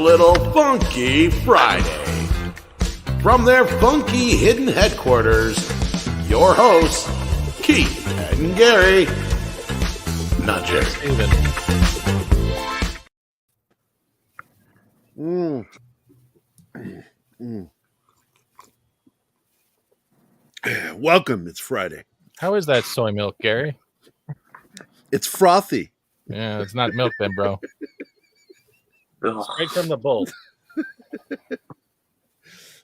little Funky Friday. From their funky hidden headquarters, your hosts, Keith and Gary. Not Jerry. Welcome, it's Friday. How is that soy milk, Gary? It's frothy. Yeah, it's not milk then, bro. Straight from the bull.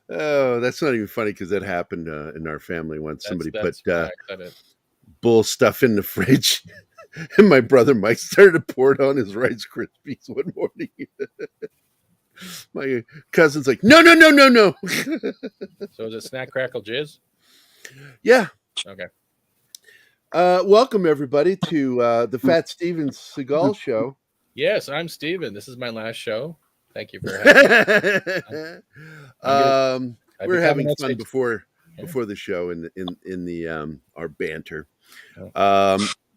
Oh, that's not even funny because that happened in our family once. Somebody put it. bull stuff in the fridge, and my brother Mike started to pour it on his Rice Krispies one morning. My cousin's like, no. So is it snack, crackle, jizz? Yeah. Okay. Welcome, everybody, to the Fat Steven Seagal Show. Yes, I'm Steven. This is my last show. Thank you for having me. We're having fun before the show in the our banter.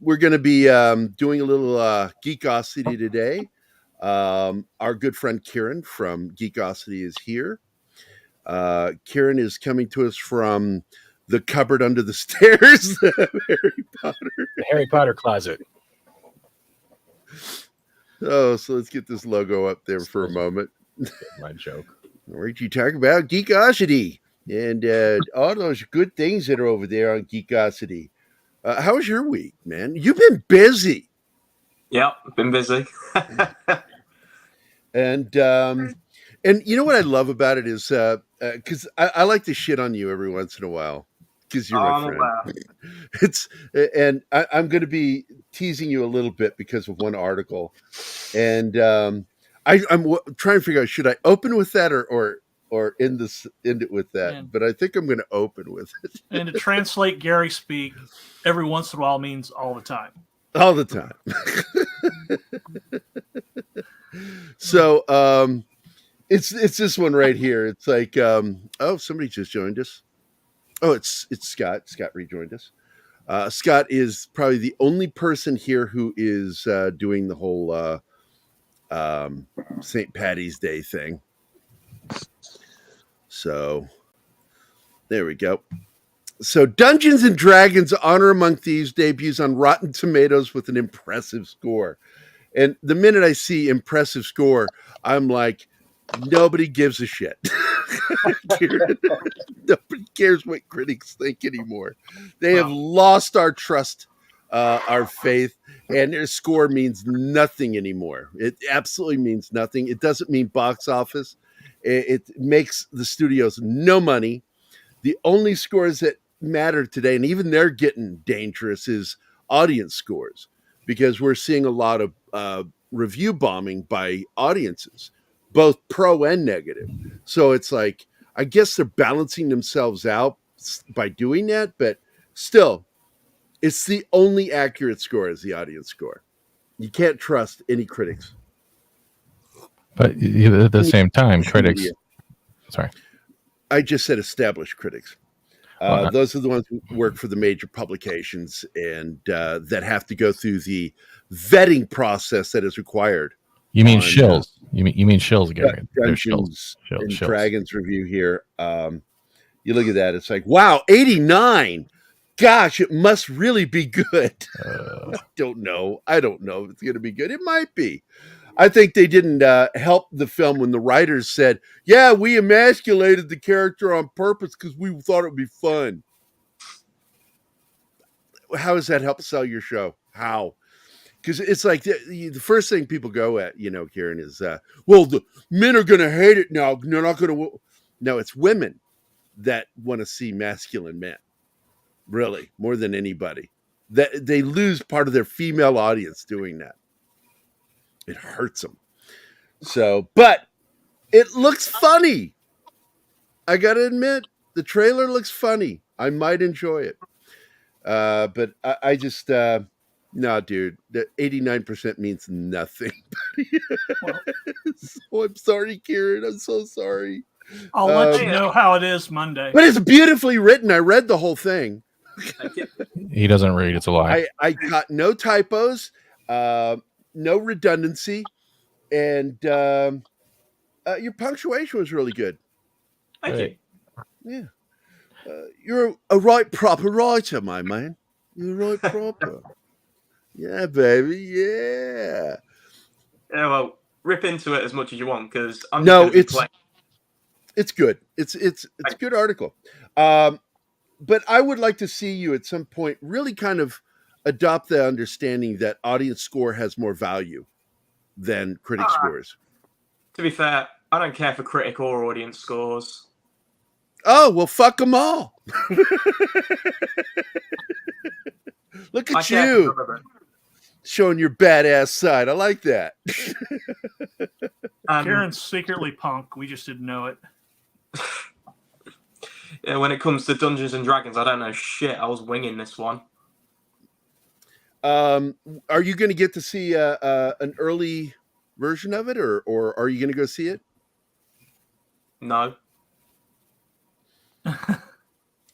We're going to be doing a little Geekosity today. Our good friend Kieran from Geekosity is here. Kieran is coming to us from the cupboard under the stairs, Harry Potter. The Harry Potter closet. Oh, so let's get this logo up there for a moment. My joke. Weren't you talking about Geekosity and all those good things that are over there on Geekosity? How was your week, man? You've been busy. Yep, been busy. And you know what I love about it is because I like to shit on you every once in a while because you're my friend. Wow. I'm going to be teasing you a little bit because of one article, and I'm trying to figure out, should I open with that or end it with that? But I think I'm going to open with it. And to translate Gary speak, every once in a while means all the time. All the time. So it's this one right here. It's like oh, somebody just joined us. Oh, it's Scott. Scott rejoined us. Scott is probably the only person here who is doing the whole St. Paddy's Day thing. So there we go. So Dungeons and Dragons Honor Among Thieves debuts on Rotten Tomatoes with an impressive score. And the minute I see impressive score, I'm like, nobody gives a shit. Nobody cares what critics think anymore. They have lost our trust, our faith, and their score means nothing anymore. It absolutely means nothing. It doesn't mean box office. It makes the studios no money. The only scores that matter today, and even they're getting dangerous, is audience scores, because we're seeing a lot of review bombing by audiences, both pro and negative. So it's like, I guess they're balancing themselves out by doing that, but still, it's the only accurate score is the audience score. You can't trust any critics. But at the same time, critics... Sorry. I just said established critics. Those are the ones who work for the major publications and that have to go through the vetting process that is required. You mean shills? You mean shills, Gary? Dungeons and Dragons review here. You look at that; it's like, wow, 89. Gosh, it must really be good. I don't know if it's going to be good. It might be. I think they didn't help the film when the writers said, yeah, we emasculated the character on purpose because we thought it would be fun. How does that help sell your show? How? Because it's like the first thing people go at, Kieran, is, well, the men are going to hate it now. They're not going to. No, it's women that want to see masculine men, really, more than anybody. That they lose part of their female audience doing that. It hurts them. So, but it looks funny. I got to admit, the trailer looks funny. I might enjoy it. But I just, no, dude, the 89% means nothing. So I'm sorry, Kieran. I'm so sorry. I'll let you know how it is Monday. But it's beautifully written. I read the whole thing. He doesn't read. It's a lie. I got no typos. No redundancy, and Your punctuation was really good. Thank Right. you. Yeah. You're a right proper writer, my man. You're right proper. Yeah, baby. Yeah. Yeah, well, rip into it as much as you want because I'm just No, going to be playing. it's good. It's a good article. But I would like to see you at some point really kind of adopt the understanding that audience score has more value than critic scores. To be fair, I don't care for critic or audience scores. Oh, well, fuck them all. Look I at care for you none of them. showing your badass side. I like that. Karen's secretly punk. We just didn't know it. Yeah, when it comes to Dungeons and Dragons, I don't know shit. I was winging this one. Are you going to get to see an early version of it, or are you going to go see it? No.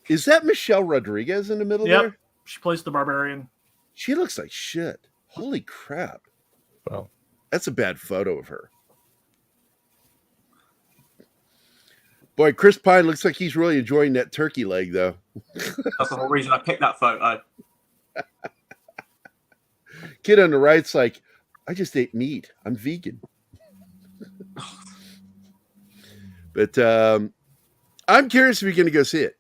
Is that Michelle Rodriguez in the middle Yep. there? She plays the barbarian. She looks like shit. Holy crap. Well, That's a bad photo of her. Boy, Chris Pine looks like he's really enjoying that turkey leg, though. That's the whole reason I picked that photo. Kid on the right's like, I just ate meat. I'm vegan. But I'm curious if you're going to go see it.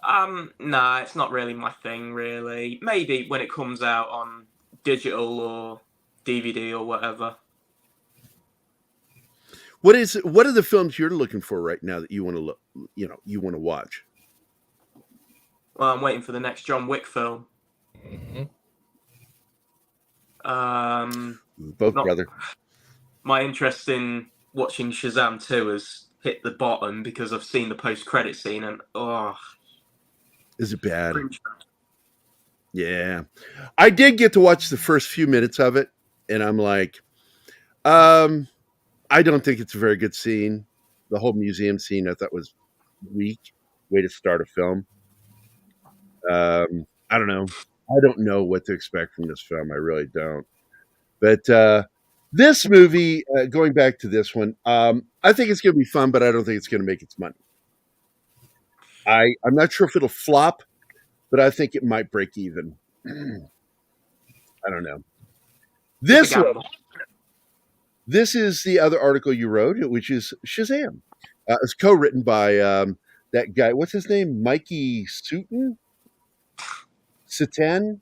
Nah, it's not really my thing, really. Maybe when it comes out on digital or DVD or whatever. What are the films you're looking for right now that you want to look, you want to watch? Well, I'm waiting for the next John Wick film. mhm. Both, brother. My interest in watching Shazam 2 has hit the bottom because I've seen the post-credit scene and Is it bad? cringe. Yeah. I did get to watch the first few minutes of it, and I'm like, I don't think it's a very good scene. The whole museum scene I thought was weak way to start a film. I don't know. I don't know what to expect from this film. I really don't. But this movie, going back to this one, I think it's going to be fun, but I don't think it's going to make its money. I'm not sure if it'll flop, but I think it might break even. I don't know. This is the other article you wrote, which is Shazam. It's co-written by that guy. What's his name? Mikey Sutton? Sutton.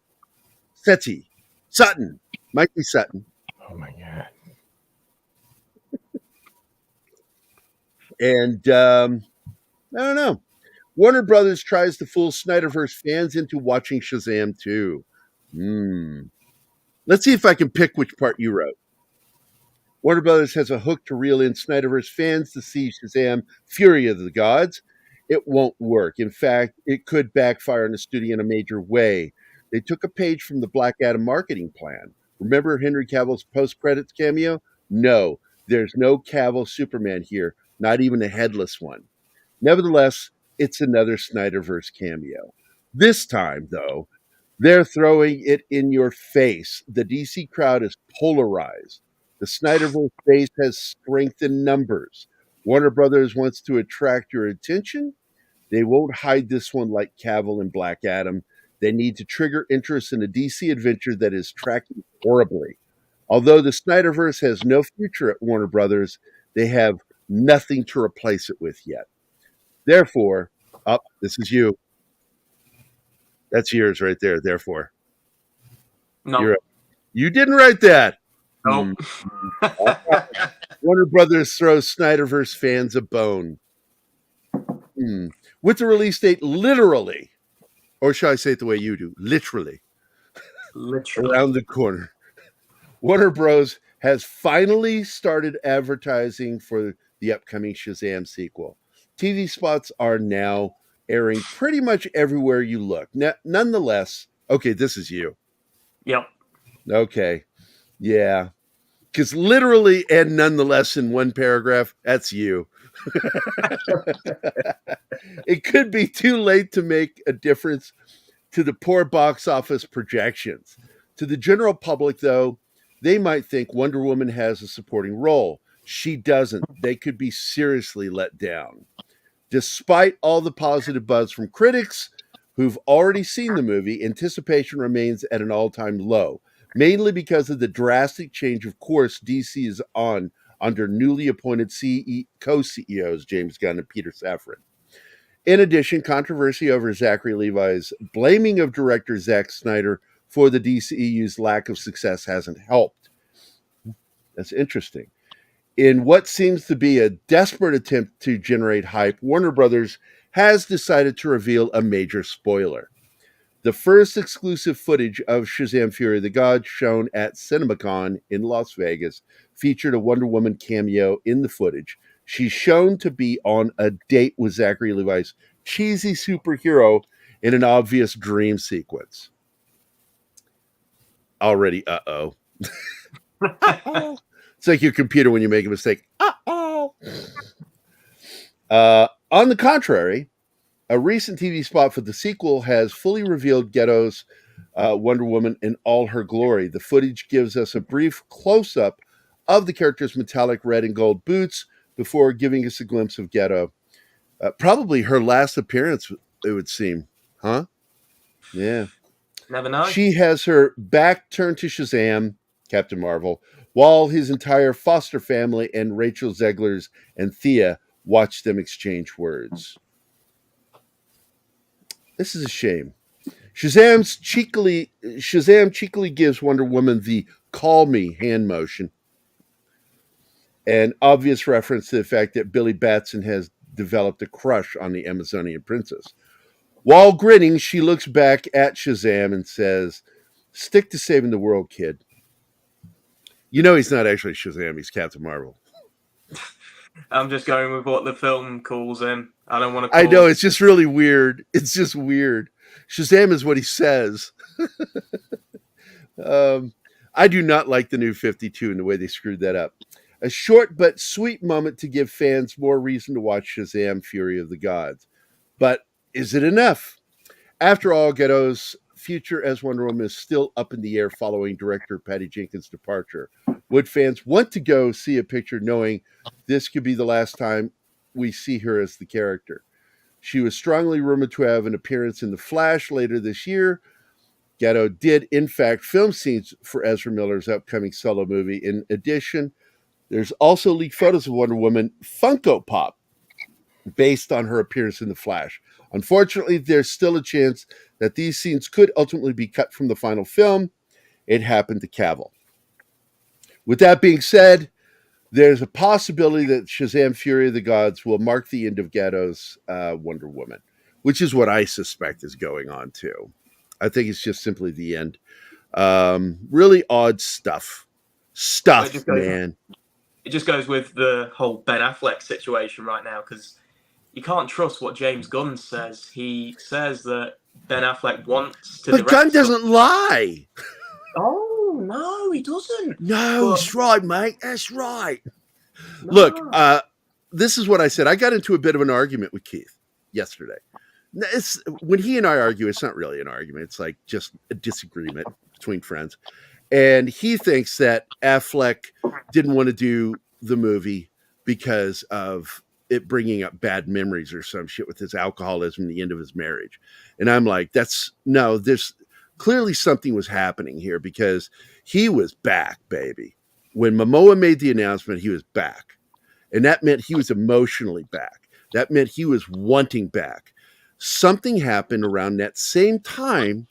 Mikey Sutton. Oh my god. And I don't know. Warner Brothers tries to fool Snyderverse fans into watching Shazam 2. Let's see if I can pick which part you wrote. Warner Brothers has a hook to reel in Snyderverse fans to see Shazam Fury of the Gods. It won't work. In fact, it could backfire on the studio in a major way. They took a page from the Black Adam marketing plan. Remember Henry Cavill's post-credits cameo? No, there's no Cavill Superman here, not even a headless one. Nevertheless, it's another Snyderverse cameo. This time, though, they're throwing it in your face. The DC crowd is polarized. The Snyderverse base has strength in numbers. Warner Brothers wants to attract your attention. They won't hide this one like Cavill and Black Adam. They need to trigger interest in a DC adventure that is tracking horribly. Although the Snyderverse has no future at Warner Brothers, they have nothing to replace it with yet. Therefore, this is you. That's yours right there. Therefore, No. You didn't write that. No. Warner Brothers throws Snyderverse fans a bone. With the release date literally, or shall I say it the way you do, literally, around the corner, Warner Bros. Has finally started advertising for the upcoming Shazam sequel. TV spots are now airing pretty much everywhere you look. Nonetheless, okay, this is you. Yep. Okay. Yeah. Because literally and nonetheless in one paragraph, that's you. It could be too late to make a difference to the poor box office projections. To the general public, though, They might think Wonder Woman has a supporting role. She doesn't. They could be seriously let down. Despite all the positive buzz from critics who've already seen the movie, anticipation remains at an all-time low, mainly because of the drastic change of course DC is on under newly appointed co-CEOs James Gunn and Peter Safran. In addition, controversy over Zachary Levi's blaming of director Zack Snyder for the DCEU's lack of success hasn't helped. That's interesting. In what seems to be a desperate attempt to generate hype, Warner Brothers has decided to reveal a major spoiler. The first exclusive footage of Shazam! Fury of the Gods, shown at CinemaCon in Las Vegas, featured a Wonder Woman cameo in the footage. She's shown to be on a date with Zachary Levi's cheesy superhero in an obvious dream sequence. Already, uh-oh. It's like your computer when you make a mistake. Uh-oh. On the contrary, a recent TV spot for the sequel has fully revealed Ghetto's Wonder Woman in all her glory. The footage gives us a brief close-up of the character's metallic red and gold boots before giving us a glimpse of Ghetto. Probably her last appearance, it would seem. Huh? Yeah. Never know. She has her back turned to Shazam, Captain Marvel, while his entire Foster family and Rachel Zegler's and Thea watch them exchange words. This is a shame. Shazam cheekily gives Wonder Woman the call me hand motion. An obvious reference to the fact that Billy Batson has developed a crush on the Amazonian princess. While grinning, she looks back at Shazam and says, "Stick to saving the world, kid." You know he's not actually Shazam, he's Captain Marvel. I'm just going with what the film calls him. I don't want to I know, it's just really weird. It's just weird. Shazam is what he says. I do not like the new 52 and the way they screwed that up. A short but sweet moment to give fans more reason to watch Shazam! Fury of the Gods. But is it enough? After all, Ghetto's future as Wonder Woman is still up in the air following director Patty Jenkins' departure. Would fans want to go see a picture knowing this could be the last time we see her as the character? She was strongly rumored to have an appearance in The Flash later this year. Ghetto did, in fact, film scenes for Ezra Miller's upcoming solo movie. In addition, there's also leaked photos of Wonder Woman Funko Pop based on her appearance in The Flash. Unfortunately, there's still a chance that these scenes could ultimately be cut from the final film. It happened to Cavill. With that being said, there's a possibility that Shazam! Fury of the Gods will mark the end of Ghetto's Wonder Woman, which is what I suspect is going on too. I think it's just simply the end. Really odd stuff. Man. It just goes with the whole Ben Affleck situation right now, because you can't trust what James Gunn says. He says that Ben Affleck wants to But direct. Gunn doesn't lie. Oh, no, he doesn't. No, that's right, mate. That's right. No. Look, this is what I said. I got into a bit of an argument with Keith yesterday. When he and I argue, it's not really an argument. It's like just a disagreement between friends. And he thinks that Affleck didn't want to do the movie because of it bringing up bad memories or some shit with his alcoholism and the end of his marriage. And I'm like, there's clearly something was happening here, because he was back, baby. When Momoa made the announcement, he was back. And that meant he was emotionally back. That meant he was wanting back. Something happened around that same time,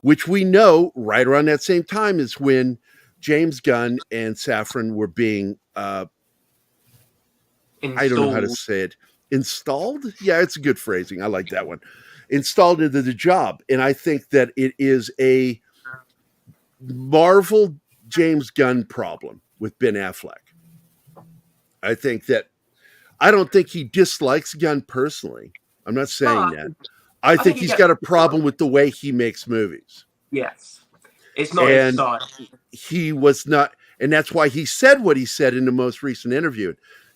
which we know right around that same time is when James Gunn and Safran were being, I don't know how to say it, installed? Yeah, it's a good phrasing. I like that one. Installed into the job. And I think that it is a Marvel James Gunn problem with Ben Affleck. I don't think he dislikes Gunn personally. I'm not saying that. I think he's got a problem with the way he makes movies. Yes. It's not his style. He was not, and that's why he said what he said in the most recent interview.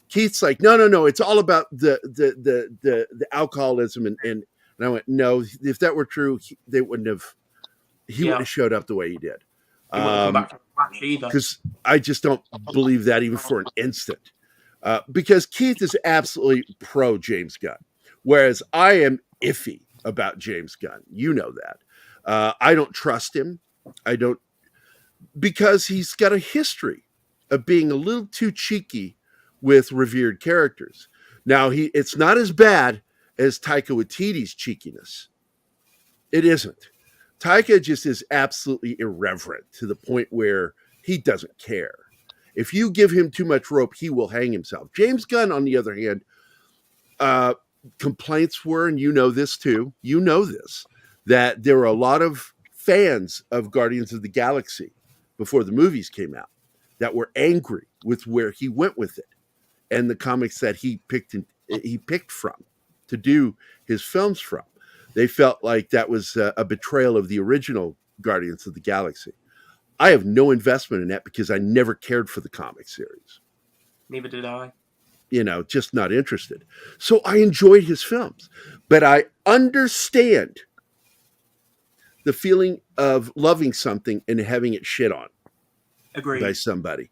Keith's like, no, it's all about the alcoholism, and I went, no, if that were true, he would have showed up the way he did. He wouldn't come back from the Flash either. Because I just don't believe that even for an instant. Because Keith is absolutely pro James Gunn, whereas I am iffy about James Gunn. You know that. I don't trust him. I don't, because he's got a history of being a little too cheeky with revered characters. Now, it's not as bad as Taika Waititi's cheekiness. It isn't. Taika just is absolutely irreverent to the point where he doesn't care. If you give him too much rope, he will hang himself. James Gunn, on the other hand, complaints were, and you know this too, that there were a lot of fans of Guardians of the Galaxy before the movies came out that were angry with where he went with it and the comics that he picked from to do his films from. They felt like that was a betrayal of the original Guardians of the Galaxy. I have no investment in that because I never cared for the comic series. Neither did I. Just not interested. So I enjoyed his films, but I understand the feeling of loving something and having it shit on by somebody.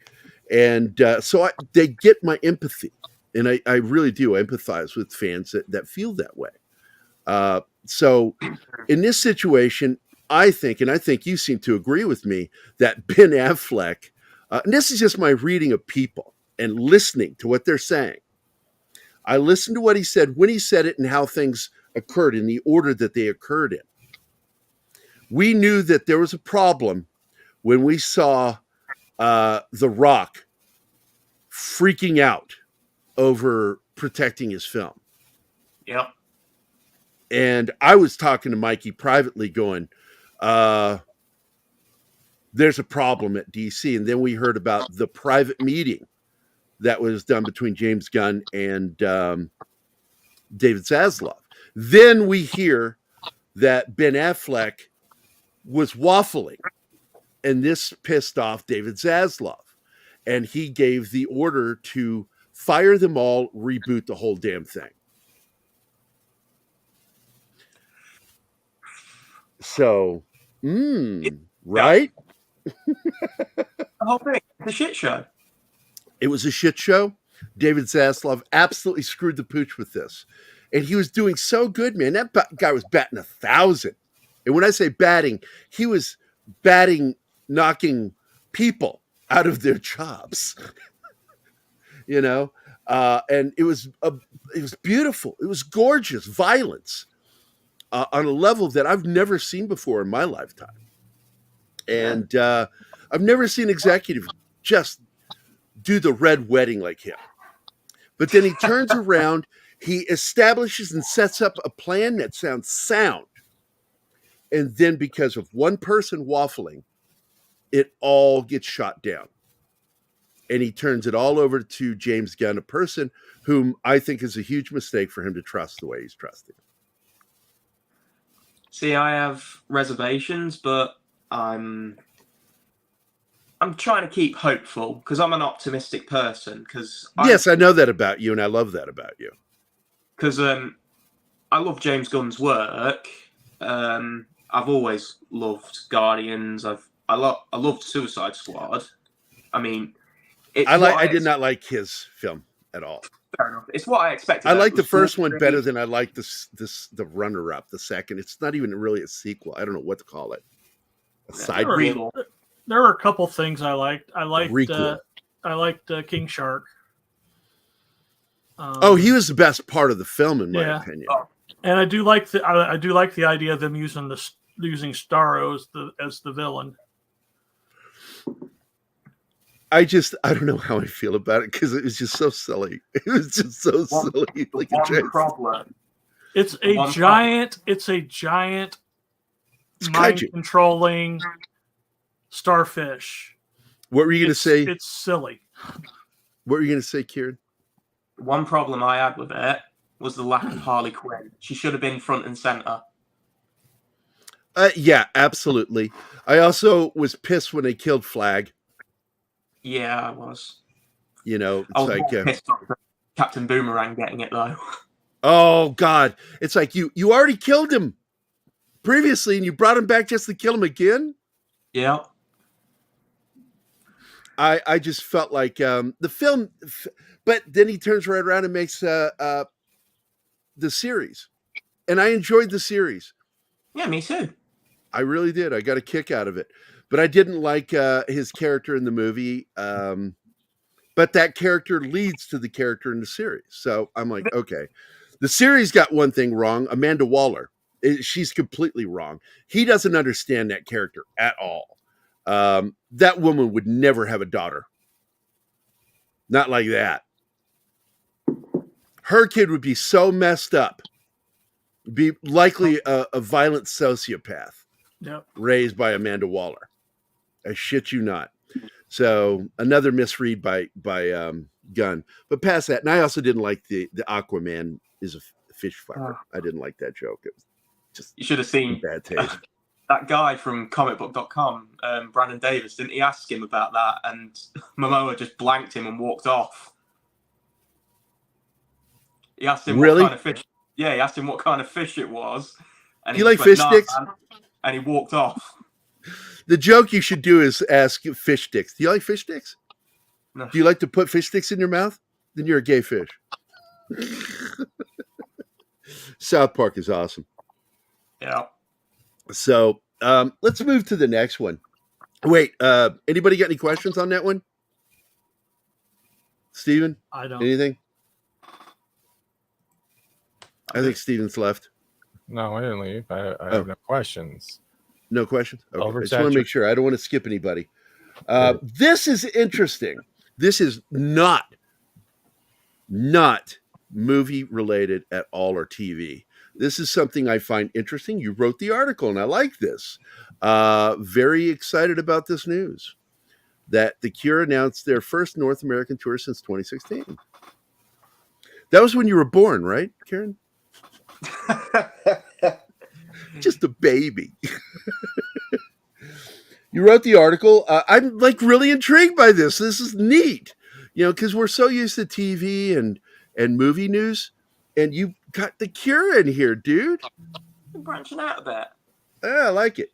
And so they get my empathy. And I really do empathize with fans that feel that way. So in this situation, I think you seem to agree with me, that Ben Affleck, and this is just my reading of people and listening to what they're saying. I listened to what he said when he said it and how things occurred in the order that they occurred in. We knew that there was a problem when we saw The Rock freaking out over protecting his film. Yep. And I was talking to Mikey privately going, there's a problem at DC. And then we heard about the private meeting that was done between James Gunn and David Zaslav. Then we hear that Ben Affleck was waffling, and this pissed off David Zaslav. And he gave the order to fire them all, reboot the whole damn thing. So, right? The whole thing, the shit show. It was a shit show. David Zaslav absolutely screwed the pooch with this. And he was doing so good, man. That guy was batting 1,000. And when I say batting, he was knocking people out of their jobs. And it was beautiful. It was gorgeous violence on a level that I've never seen before in my lifetime. And I've never seen executive just do the red wedding like him. But then he turns around, he establishes and sets up a plan that sounds sound. And then because of one person waffling, it all gets shot down. And he turns it all over to James Gunn, a person whom I think is a huge mistake for him to trust the way he's trusting. See, I have reservations, but I'm trying to keep hopeful because I'm an optimistic person. Yes, I know that about you, and I love that about you. Because I love James Gunn's work. I've always loved Guardians. I loved Suicide Squad. I mean, I did not like his film at all. Fair enough. It's what I expected. I like the first one better than I like the runner-up, the second. It's not even really a sequel. I don't know what to call it. A side prequel. There were a couple things I liked. I liked King Shark. He was the best part of the film, in my opinion. And I do like the idea of them using Starro as the villain. I don't know how I feel about it because it was just so silly. It was just so silly. Like one problem. It's a giant mind controlling starfish. What were you going to say? It's silly. What were you going to say, Kieran? One problem I had with it was the lack of Harley Quinn. She should have been front and center. Yeah, absolutely. I also was pissed when they killed Flag. Yeah, I was. It's I was pissed off Captain Boomerang getting it though. Oh God, it's like you already killed him previously, and you brought him back just to kill him again. Yeah. I just felt like the film, but then he turns right around and makes the series, and I enjoyed the series. Yeah, me too. I really did. I got a kick out of it, but I didn't like his character in the movie. But that character leads to the character in the series, so I'm like, okay, the series got one thing wrong. Amanda Waller, she's completely wrong. He doesn't understand that character at all. That woman would never have a daughter. Not like that. Her kid would be so messed up, be likely a violent sociopath. Yep. Raised by Amanda Waller. I shit you not. So another misread by Gunn. But past that, and I also didn't like the Aquaman is a fish fucker. I didn't like that joke. It was just You should have seen bad taste. that guy from comicbook.com, Brandon Davis. Didn't he ask him about that? And Momoa just blanked him and walked off. He asked him Really? what kind of fish. Yeah, he asked him what kind of fish it was. And Do you he like just went, fish "Nah, sticks?" man," and he walked off. The joke you should do is ask fish sticks. Do you like fish sticks? No. Do you like to put fish sticks in your mouth? Then you're a gay fish. South Park is awesome. Yeah. So let's move to the next one. Wait, anybody got any questions on that one? Steven? I don't. Anything? I think Steven's left. No, I didn't leave. I have no questions. No questions? Okay. I just want Oversaturated. to make sure. I don't want to skip anybody. This is interesting. This is not movie related at all or TV. This is something I find interesting. You wrote the article, and I like this. Very excited about this news that The Cure announced their first North American tour since 2016. That was when you were born, right, Karen? Just a baby. You wrote the article. I'm like really intrigued by this. This is neat, because we're so used to TV and movie news, and you got The Cure in here, dude. You're branching out a bit. I like it.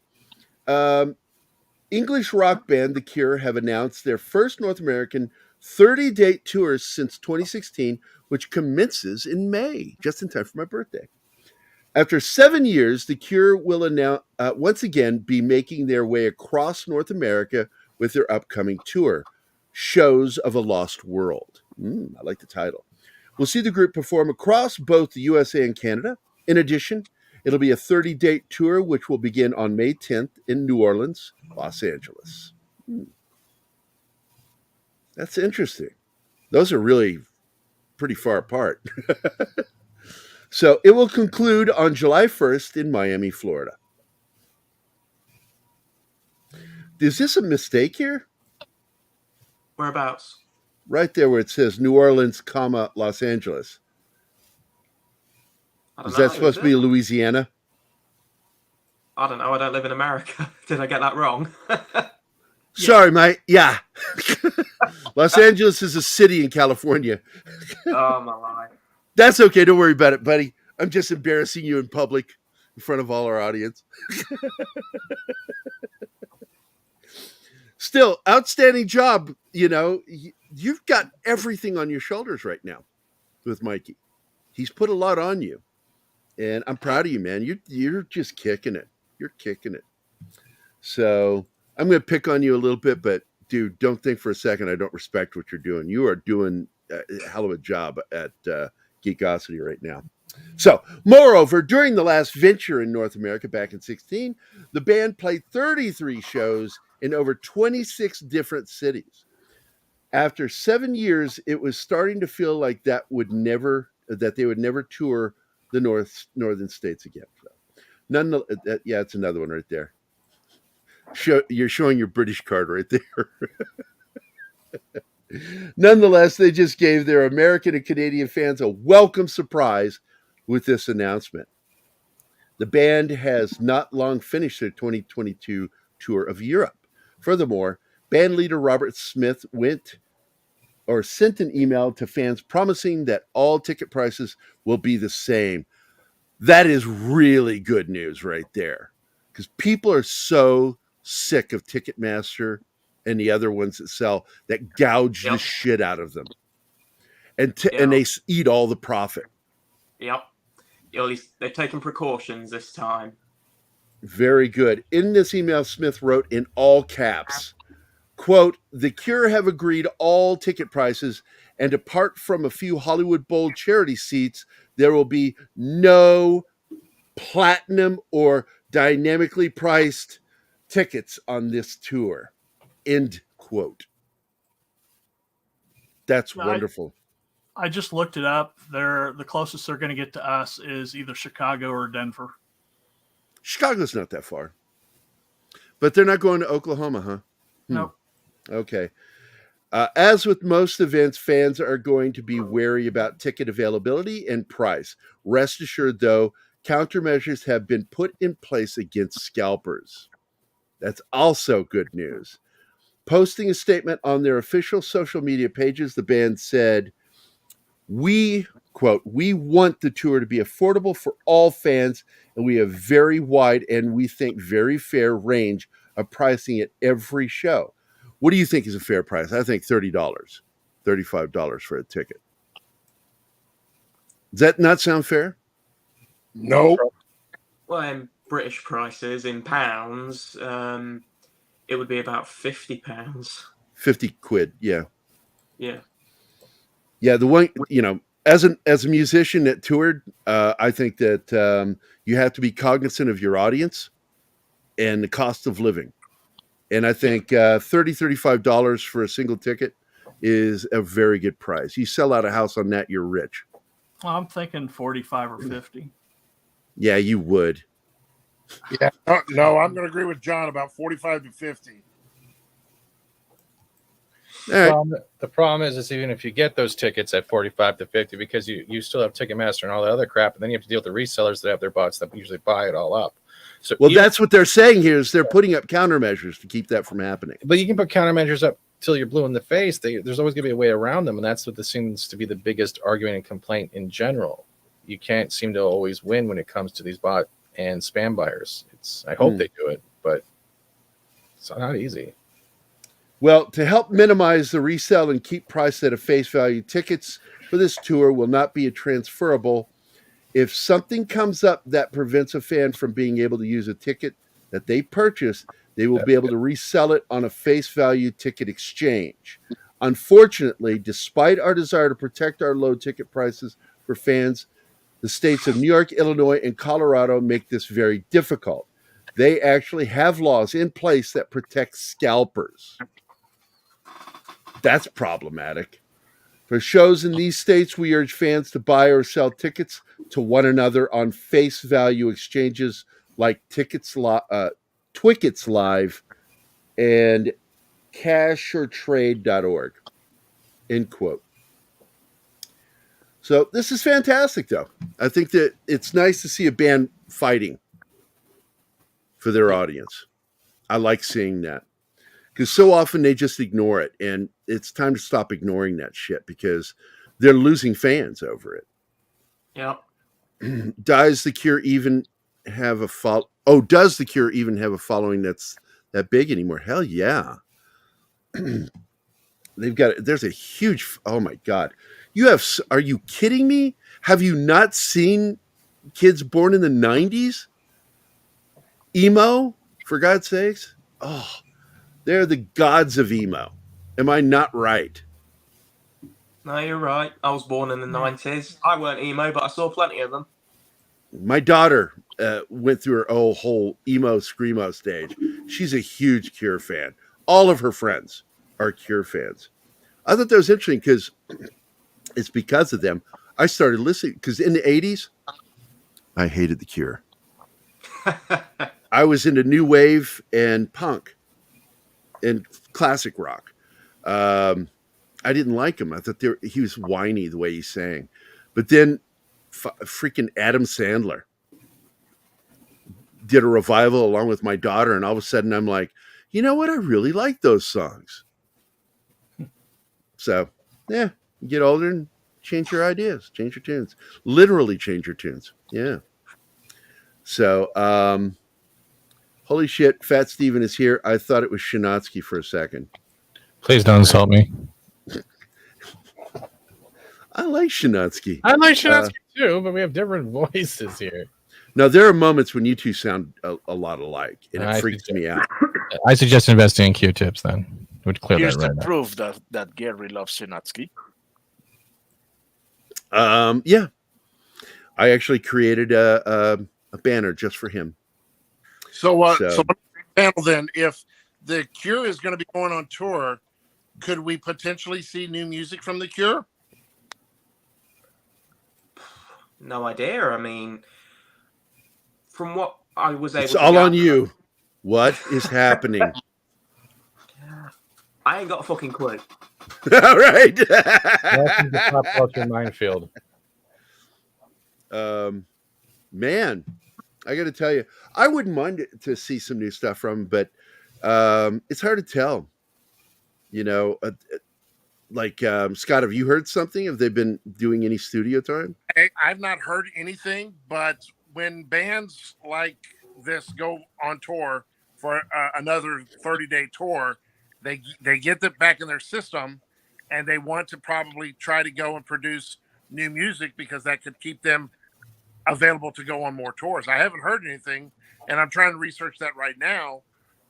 English rock band The Cure have announced their first North American 30-date tour since 2016, which commences in May, just in time for my birthday. After 7 years, The Cure will once again be making their way across North America with their upcoming tour, Shows of a Lost World. I like the title. We'll see the group perform across both the USA and Canada. In addition, it'll be a 30-date tour, which will begin on May 10th in New Orleans, Los Angeles. That's interesting. Those are really pretty far apart. So it will conclude on July 1st in Miami, Florida. Is this a mistake here? Whereabouts? Right there where it says New Orleans, Los Angeles. I don't Is know, that supposed to be Louisiana? I don't know. I don't live in America. Did I get that wrong? Sorry, mate. Yeah. Los Angeles is a city in California. Oh, my life. That's okay. Don't worry about it, buddy. I'm just embarrassing you in public in front of all our audience. Still, outstanding job. You've got everything on your shoulders right now with Mikey. He's put a lot on you. And I'm proud of you, man. You're just kicking it. You're kicking it. So I'm going to pick on you a little bit, but dude, don't think for a second I don't respect what you're doing. You are doing a hell of a job at Geekosity right now. So, moreover, during the last venture in North America back in 2016, the band played 33 shows in over 26 different cities. After 7 years, it was starting to feel like they would never tour the northern states again. So, yeah, it's another one right there. You're showing your British card right there. Nonetheless, they just gave their American and Canadian fans a welcome surprise with this announcement. The band has not long finished their 2022 tour of Europe. Furthermore, band leader Robert Smith sent an email to fans promising that all ticket prices will be the same. That is really good news right there, because people are so sick of Ticketmaster and the other ones that sell that gouge the Yep. shit out of them, and Yeah. and they eat all the profit. Yep. At least they've taken precautions this time. Very good. In this email, Smith wrote in all caps, quote, "The Cure have agreed all ticket prices, and apart from a few Hollywood Bowl charity seats, there will be no platinum or dynamically priced tickets on this tour." End quote. That's wonderful. I just looked it up. The closest they're going to get to us is either Chicago or Denver. Chicago's not that far. But they're not going to Oklahoma, huh? Nope. Okay. As with most events, fans are going to be wary about ticket availability and price. Rest assured, though, countermeasures have been put in place against scalpers. That's also good news. Posting a statement on their official social media pages, the band said, "We, quote, we want the tour to be affordable for all fans, and we have very wide and we think very fair range of pricing at every show." What do you think is a fair price? I think $30, $35 for a ticket. Does that not sound fair? No. Well, in British prices, in pounds, it would be about £50. 50 quid, yeah. Yeah. Yeah, the one, as a musician that toured, I think that you have to be cognizant of your audience and the cost of living. And I think $30, $35 for a single ticket is a very good price. You sell out a house on that, you're rich. Well, I'm thinking 45 or 50. Yeah, you would. Yeah, no, I'm going to agree with John about 45 to 50. All right. The problem is even if you get those tickets at 45 to 50, because you still have Ticketmaster and all the other crap, and then you have to deal with the resellers that have their bots that usually buy it all up. So Well, that's what they're saying here is they're putting up countermeasures to keep that from happening. But you can put countermeasures up till you're blue in the face. There's always going to be a way around them, and that's what this seems to be the biggest argument and complaint in general. You can't seem to always win when it comes to these bot and spam buyers. I hope they do it, but it's not easy. Well, to help minimize the resale and keep price at a face value, tickets for this tour will not be transferable. If something comes up that prevents a fan from being able to use a ticket that they purchased, they will be able to resell it on a face value ticket exchange. Unfortunately, despite our desire to protect our low ticket prices for fans, the states of New York, Illinois, and Colorado make this very difficult. They actually have laws in place that protect scalpers. That's problematic. For shows in these states, we urge fans to buy or sell tickets to one another on face value exchanges like Twickets Live and cashortrade.org. End quote. So this is fantastic, though. I think that it's nice to see a band fighting for their audience. I like seeing that. Because so often they just ignore it, and it's time to stop ignoring that shit because they're losing fans over it. Yeah. Does the Cure even have a does the Cure even have a following that's that big anymore? Hell yeah. There's a huge, oh my God. Are you kidding me? Have you not seen kids born in the 90s? Emo, for God's sakes? Oh, they're the gods of emo. Am I not right? No, you're right. I was born in the 90s. I weren't emo, but I saw plenty of them. My daughter went through her whole emo screamo stage. She's a huge Cure fan. All of her friends are Cure fans. I thought that was interesting because it's because of them. I started listening because in the 80s, I hated the Cure. I was into new wave and punk and classic rock. I didn't like him. I thought he was whiny the way he sang. But then freaking Adam Sandler did a revival along with my daughter, and all of a sudden I'm like, you know what? I really like those songs. So, yeah, you get older and change your ideas, change your tunes. Literally change your tunes. Yeah. So, hold Holy shit, Fat Steven is here. I thought it was Shinatsky for a second. Please don't insult me. I like Shinatsky. I like Shinatsky too, but we have different voices here. Now, there are moments when you two sound a lot alike, and it freaks me out. I suggest investing in Q-tips then. Would clear Here's that the right proof that Gary loves Sinatsky. Yeah. I actually created a banner just for him. So panel then, if the Cure is going to be going on tour, could we potentially see new music from the Cure? No idea. I mean, from what I was able it's to all gather, on you. What is happening? I ain't got a fucking clue. All right. Welcome to Pop Culture Minefield. Man, I got to tell you, I wouldn't mind to see some new stuff from him, but it's hard to tell. You know, Scott, have you heard something? Have they been doing any studio time? I've not heard anything, but when bands like this go on tour for another 30-day tour, they get that back in their system, and they want to probably try to go and produce new music because that could keep them available to go on more tours. I haven't heard anything, and I'm trying to research that right now,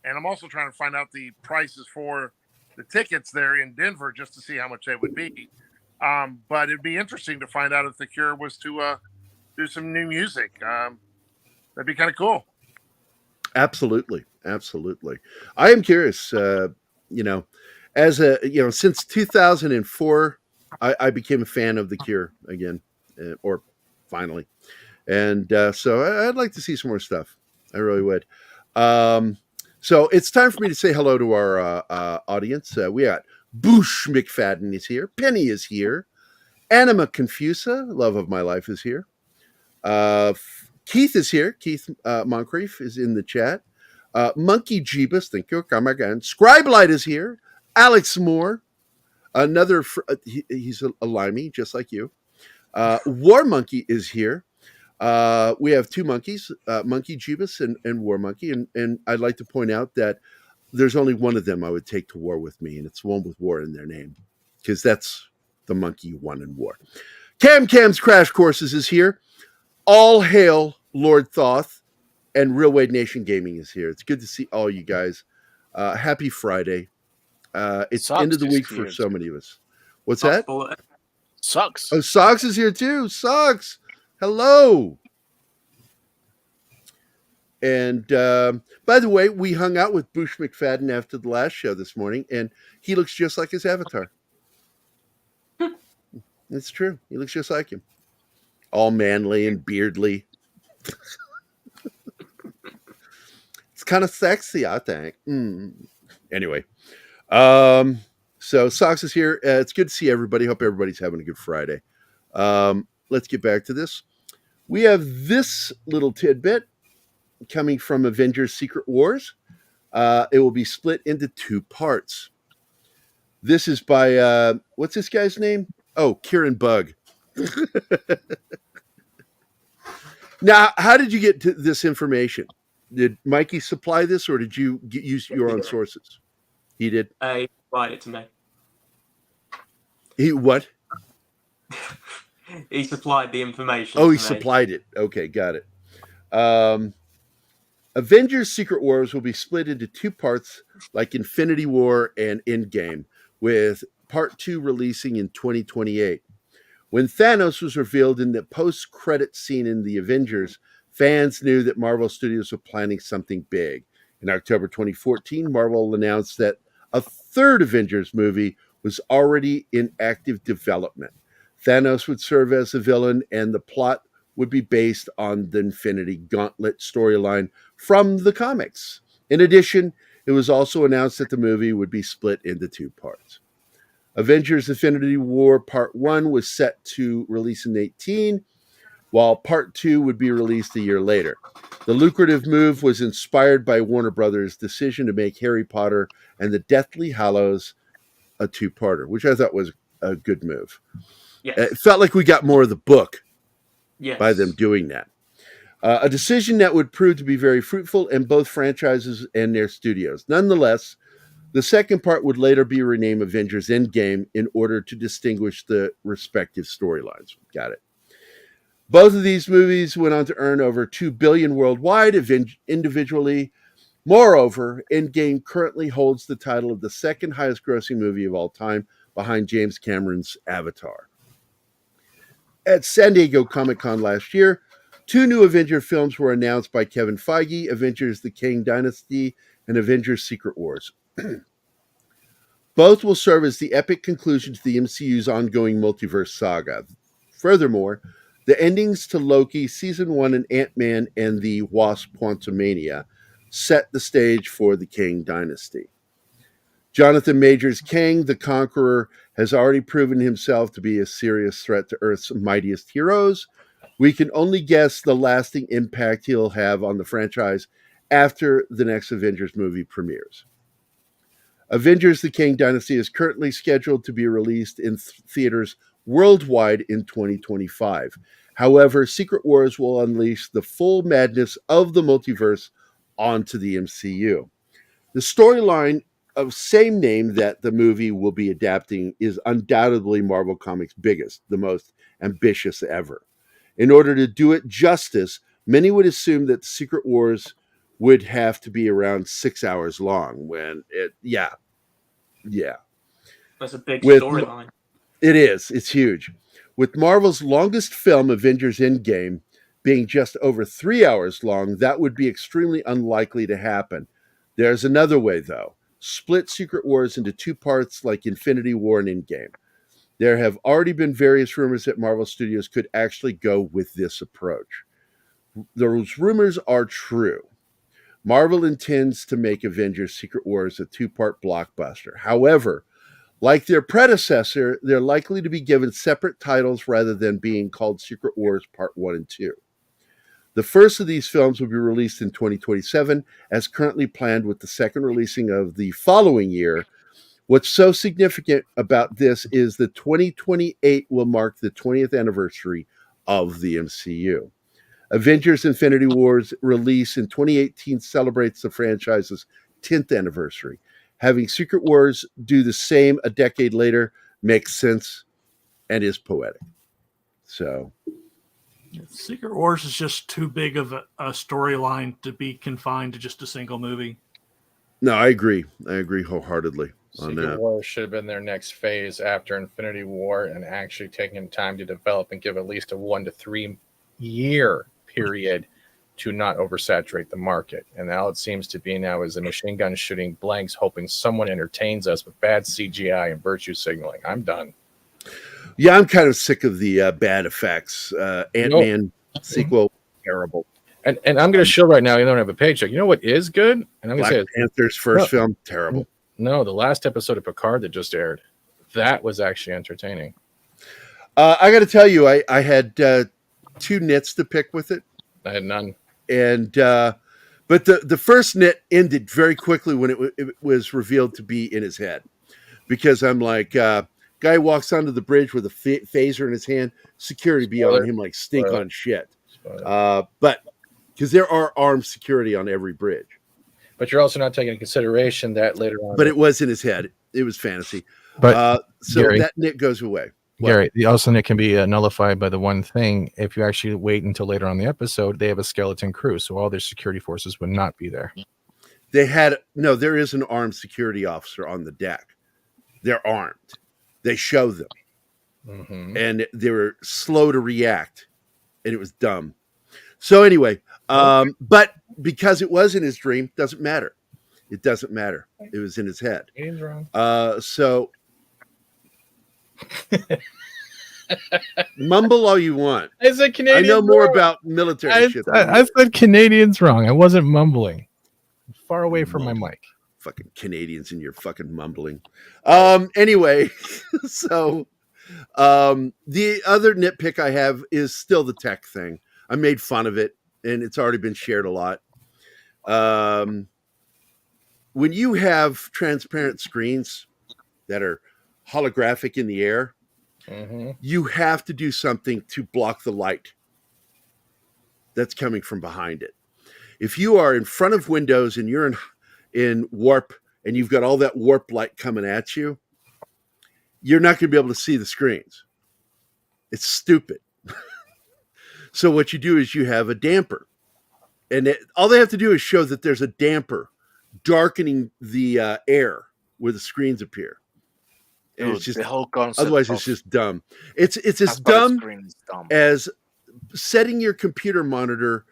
and I'm also trying to find out the prices for the tickets there in Denver just to see how much they would be. But it'd be interesting to find out if the Cure was to do some new music. That'd be kind of cool. Absolutely. I am curious. Since 2004, I became a fan of the Cure again, or finally, and so I'd like to see some more stuff. I really would. So it's time for me to say hello to our audience. We got Boosh McFadden is here. Penny is here. Anima Confusa, love of my life, is here. Keith is here. Keith Moncrief is in the chat. Monkey Jeebus, thank you. Come again. Scribelight is here. Alex Moore, another. He's a limey, just like you. War Monkey is here. We have two monkeys, Monkey Jeebus and War Monkey, and I'd like to point out that there's only one of them I would take to war with me, and it's one with war in their name, because that's the monkey you won in war. Cam's Crash Courses is here. All hail Lord Thoth, and Real Wade Nation Gaming is here. It's good to see all you guys. Happy Friday. It's Socks end of the week is for here, so too. many of us. What's that? Sucks. Oh, Socks is here too. Socks. Hello. And by the way, we hung out with Boosh McFadden after the last show this morning, and he looks just like his avatar. It's true. He looks just like him. All manly and beardly. It's kind of sexy, I think. Anyway. So Socks is here. It's good to see everybody. Hope everybody's having a good Friday. Let's get back to this. We have this little tidbit coming from Avengers Secret Wars. It will be split into two parts. This is by, what's this guy's name? Oh, Kieran Bug. Now, how did you get to this information? Did Mikey supply this, or did you use your own sources? He did. He supplied it to me. He what? He supplied the information. Oh, he supplied it. Okay, got it. Avengers Secret Wars will be split into two parts, like Infinity War and Endgame, with part 2 releasing in 2028. When Thanos was revealed in the post-credit scene in The Avengers, fans knew that Marvel Studios were planning something big. In October 2014, Marvel announced that a third Avengers movie was already in active development. Thanos would serve as the villain, and the plot would be based on the Infinity Gauntlet storyline from the comics. In addition, it was also announced that the movie would be split into two parts. Avengers Infinity War Part 1 was set to release in 2018, while Part 2 would be released a year later. The lucrative move was inspired by Warner Brothers' decision to make Harry Potter and the Deathly Hallows a two-parter, which I thought was a good move. Yes. It felt like we got more of the book Yes. by them doing that. A decision that would prove to be very fruitful in both franchises and their studios. Nonetheless, the second part would later be renamed Avengers Endgame in order to distinguish the respective storylines. Got it. Both of these movies went on to earn over $2 billion worldwide individually. Moreover, Endgame currently holds the title of the second highest grossing movie of all time, behind James Cameron's Avatar. At San Diego Comic-Con last year, 2 new Avenger films were announced by Kevin Feige, Avengers The Kang Dynasty and Avengers Secret Wars. Both will serve as the epic conclusion to the MCU's ongoing multiverse saga. Furthermore, the endings to Loki, Season 1, and Ant-Man and the Wasp: Quantumania set the stage for the Kang Dynasty. Jonathan Majors' Kang the Conqueror has already proven himself to be a serious threat to Earth's mightiest heroes. We can only guess the lasting impact he'll have on the franchise after the next Avengers movie premieres. Avengers The Kang Dynasty is currently scheduled to be released in theaters worldwide in 2025. However, Secret Wars will unleash the full madness of the multiverse onto the MCU. The storyline of same name that the movie will be adapting is undoubtedly Marvel Comics' biggest, the most ambitious ever. In order to do it justice, many would assume that Secret Wars would have to be around 6 hours long. That's a big storyline. It is. It's huge. With Marvel's longest film, Avengers Endgame, being just over 3 hours long, that would be extremely unlikely to happen. There's another way, though. Split Secret Wars into 2 parts like Infinity War and Endgame. There have already been various rumors that Marvel Studios could actually go with this approach. Those rumors are true. Marvel intends to make Avengers Secret Wars a 2-part blockbuster. However, like their predecessor, they're likely to be given separate titles rather than being called Secret Wars Part 1 and 2. The first of these films will be released in 2027, as currently planned, with the second releasing of the following year. What's so significant about this is that 2028 will mark the 20th anniversary of the MCU. Avengers Infinity War's release in 2018 celebrates the franchise's 10th anniversary. Having Secret Wars do the same a decade later makes sense and is poetic. So, Secret Wars is just too big of a storyline to be confined to just a single movie. No, I agree. I agree wholeheartedly on Secret that. War should have been their next phase after Infinity War, and actually taking time to develop and give at least a 1 to 3 year period to not oversaturate the market. And now it seems to be now is a machine gun shooting blanks, hoping someone entertains us with bad CGI and virtue signaling. I'm done. Yeah, I'm kind of sick of the bad effects. Ant-Man sequel, terrible. And I'm going to show right now, you don't have a paycheck. You know what is good? And I'm going to say Panther's first film, terrible. No, the last episode of Picard that just aired, that was actually entertaining. I got to tell you, I had 2 nits to pick with it. I had none. And but the first nit ended very quickly when it was revealed to be in his head, because I'm like, guy walks onto the bridge with a phaser in his hand, security be on him like stink on shit. But because there are armed security on every bridge. But you're also not taking into consideration that later on. But it was in his head. It was fantasy. But so Gary, that nit goes away. Gary, the also nit can be nullified by the one thing. If you actually wait until later on in the episode, they have a skeleton crew, so all their security forces would not be there. There is an armed security officer on the deck. They're armed. They show them. Mm-hmm. And they were slow to react. And it was dumb. So anyway, but because it was in his dream, doesn't matter. It doesn't matter. It was in his head. Ian's wrong. So mumble all you want. I said Canadian. I know more about military shit. I said Canadians wrong. I wasn't mumbling. Far away from my mic. Fucking Canadians and your fucking mumbling. Anyway, so the other nitpick I have is still the tech thing. I made fun of it, and it's already been shared a lot. When you have transparent screens that are holographic in the air, mm-hmm. you have to do something to block the light. that's coming from behind it. If you are in front of Windows and you're in warp and you've got all that warp light coming at you, you're not going to be able to see the screens. It's stupid. So what you do is you have a damper. And all they have to do is show that there's a damper darkening the air where the screens appear. And Dude, it's just, the whole concept. otherwise it's just dumb. It's as That's why the dumb screen is dumb. as setting your computer monitor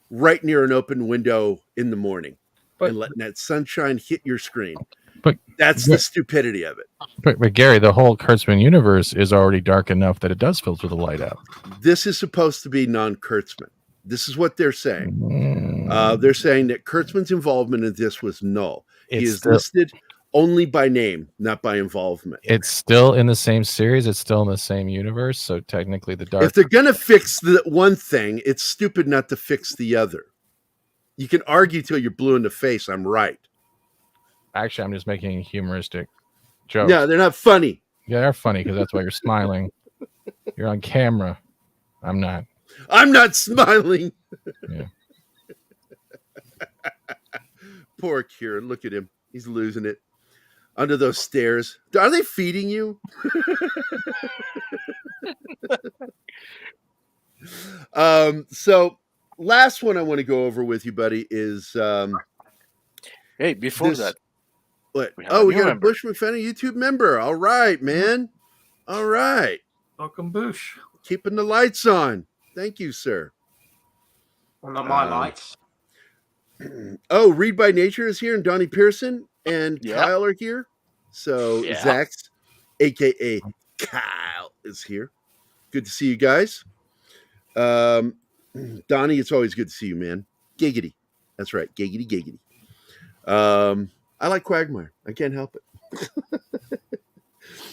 right near an open window in the morning and letting that sunshine hit your screen. But that's the stupidity of it. But Gary, the whole Kurtzman universe is already dark enough that it does filter the light out. This is supposed to be non-Kurtzman. This is what they're saying. They're saying that Kurtzman's involvement in this was null. He is listed only by name, not by involvement. It's still in the same series. It's still in the same universe. So technically, the dark. If they're going to fix the one thing, it's stupid not to fix the other. You can argue till you're blue in the face. I'm right. Actually, I'm just making a humoristic joke. No, they're not funny. Yeah, they're funny because that's why you're smiling. You're on camera. I'm not. I'm not smiling. Yeah. Poor Kieran. Look at him. He's losing it. Under those stairs. Are they feeding you? So last one I want to go over with you, buddy, is hey, before that. What? We got a Bush McFadden YouTube member. All right, man. All right. Welcome, Bush. Keeping the lights on. Thank you, sir. Well, not my lights. Read by Nature is here, and Donnie Pearson and Kyle are here. So Zach's, aka Kyle, is here. Good to see you guys. Donnie, it's always good to see you, man. Giggity. That's right. Giggity, giggity. I like Quagmire. I can't help it.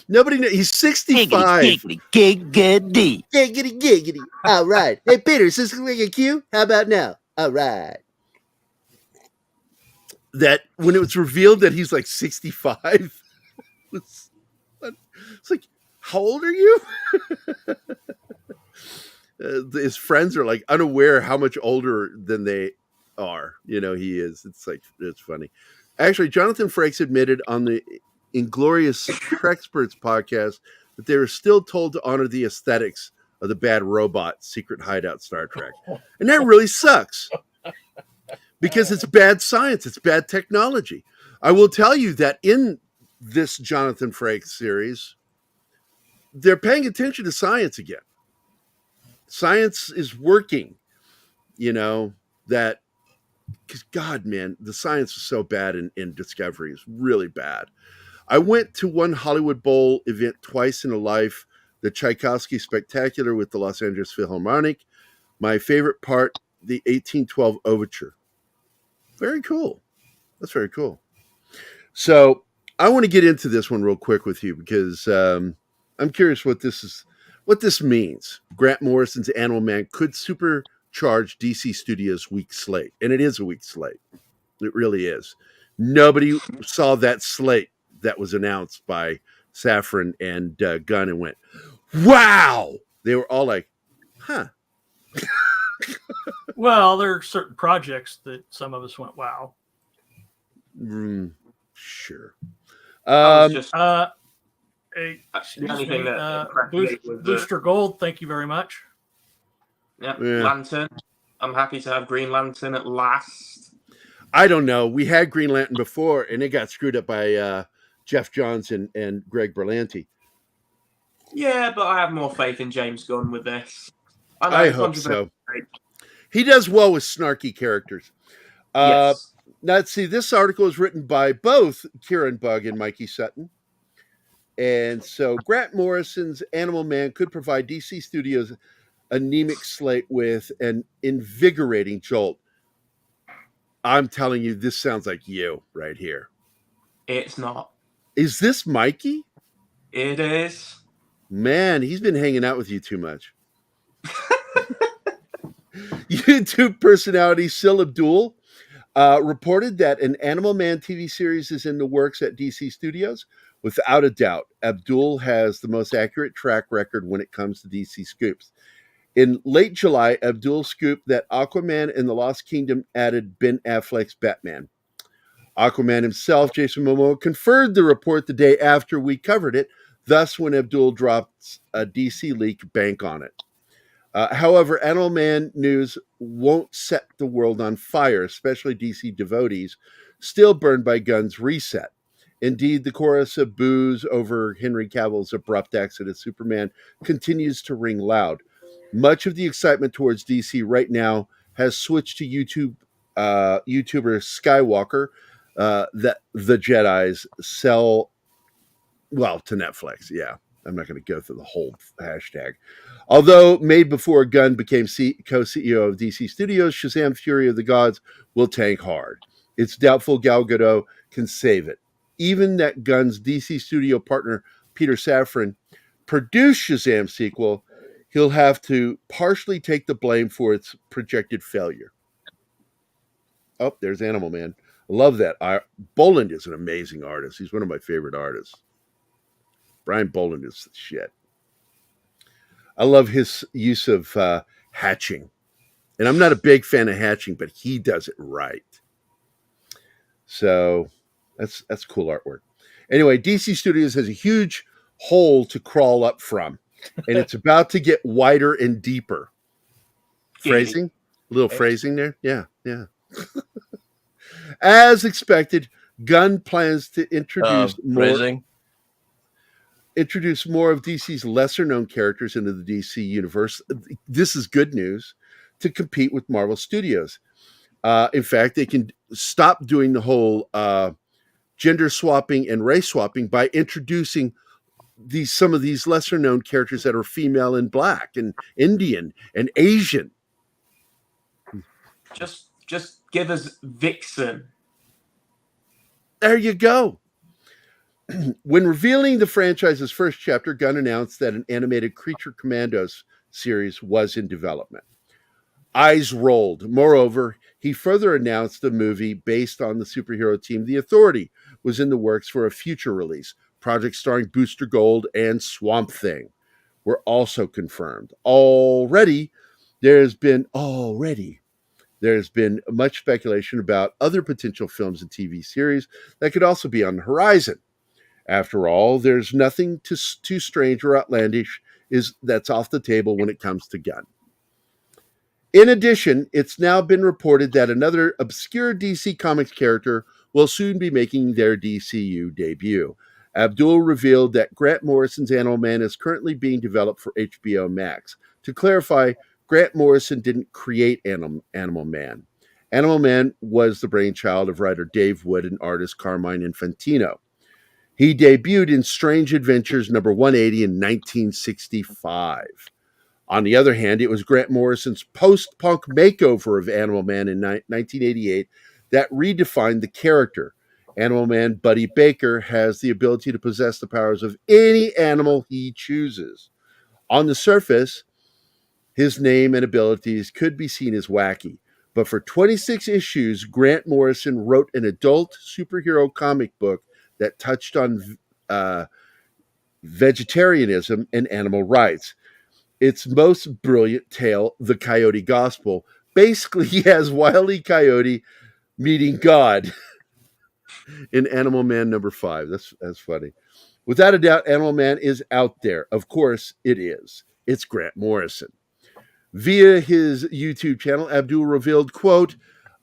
Nobody knows. He's 65. Giggity, giggity. Giggity, giggity. All right. Hey, Peter, is this like a cue? How about now? All right. That when it was revealed that he's like 65, it's like, how old are you? His friends are like unaware how much older than they are. You know, he is. It's like, it's funny. Actually, Jonathan Frakes admitted on the Inglorious Trexperts podcast that they were still told to honor the aesthetics of the bad robot secret hideout Star Trek. And that really sucks because it's bad science. It's bad technology. I will tell you that in this Jonathan Frakes series, they're paying attention to science again. Science is working, you know, that because God, man, the science is so bad in Discovery. It's really bad. I went to one Hollywood Bowl event twice in a life, the Tchaikovsky Spectacular with the Los Angeles Philharmonic. My favorite part, the 1812 Overture. Very cool. That's very cool. So I want to get into this one real quick with you because I'm curious what this means. Grant Morrison's Animal Man could supercharge DC Studios' weak slate. And it is a weak slate. It really is. Nobody saw that slate that was announced by Safran and Gunn and went, wow! They were all like, huh. Well, there are certain projects that some of us went, wow. Sure. Booster Gold, thank you very much. Yeah, Lantern. I'm happy to have Green Lantern at last. I don't know. We had Green Lantern before, and it got screwed up by Jeff Johns and Greg Berlanti. Yeah, but I have more faith in James Gunn with this. I hope so. He does well with snarky characters. Yes. Now, let's see. This article is written by both Kieran Bugg and Mikey Sutton. And so Grant Morrison's Animal Man could provide DC Studios' anemic slate with an invigorating jolt. I'm telling you, this sounds like you right here. It's not. Is this Mikey? It is. Man, he's been hanging out with you too much. YouTube personality Sil Abdul reported that an Animal Man TV series is in the works at DC Studios. Without a doubt, Abdul has the most accurate track record when it comes to DC scoops. In late July, Abdul scooped that Aquaman and the Lost Kingdom added Ben Affleck's Batman. Aquaman himself, Jason Momoa, confirmed the report the day after we covered it. Thus, when Abdul dropped a DC leak, bank on it. However, Animal Man news won't set the world on fire, especially DC devotees, still burned by Gunn's reset. Indeed, the chorus of boos over Henry Cavill's abrupt exit as Superman continues to ring loud. Much of the excitement towards DC right now has switched to YouTuber Skywalker, that the Jedis sell, well, to Netflix. Yeah, I'm not going to go through the whole hashtag. Although made before Gunn became co-CEO of DC Studios, Shazam! Fury of the Gods will tank hard. It's doubtful Gal Gadot can save it. Even that Gunn's DC studio partner, Peter Safran, produced Shazam sequel, he'll have to partially take the blame for its projected failure. Oh, there's Animal Man. I love that. Boland is an amazing artist. He's one of my favorite artists. Brian Boland is the shit. I love his use of hatching. And I'm not a big fan of hatching, but he does it right. So that's cool artwork. Anyway, DC Studios has a huge hole to crawl up from, and it's about to get wider and deeper. Phrasing? A little phrasing there? Yeah. As expected, Gunn plans to introduce more of DC's lesser-known characters into the DC universe. This is good news, to compete with Marvel Studios. In fact, they can stop doing the whole gender swapping and race swapping by introducing some of these lesser-known characters that are female and black and Indian and Asian. Just give us Vixen. There you go. When revealing the franchise's first chapter, Gunn announced that an animated Creature Commandos series was in development. Eyes rolled. Moreover, he further announced a movie based on the superhero team The Authority was in the works for a future release. Projects starring Booster Gold and Swamp Thing were also confirmed. There's been much speculation about other potential films and TV series that could also be on the horizon. After all, there's nothing too strange or outlandish that's off the table when it comes to Gunn. In addition, it's now been reported that another obscure DC Comics character will soon be making their DCU debut. Abdul revealed that Grant Morrison's Animal Man is currently being developed for HBO Max. To clarify, Grant Morrison didn't create Animal Man. Animal Man was the brainchild of writer Dave Wood and artist Carmine Infantino. He debuted in Strange Adventures number 180 in 1965. On the other hand, it was Grant Morrison's post-punk makeover of Animal Man in 1988 that redefined the character. Animal Man Buddy Baker has the ability to possess the powers of any animal he chooses. On the surface, his name and abilities could be seen as wacky, but for 26 issues, Grant Morrison wrote an adult superhero comic book that touched on vegetarianism and animal rights. Its most brilliant tale, The Coyote Gospel, basically has Wile E. Coyote meeting God in Animal Man number 5. That's funny. Without a doubt, Animal Man is out there. Of course it is. It's Grant Morrison. Via his YouTube channel, Abdul revealed, quote,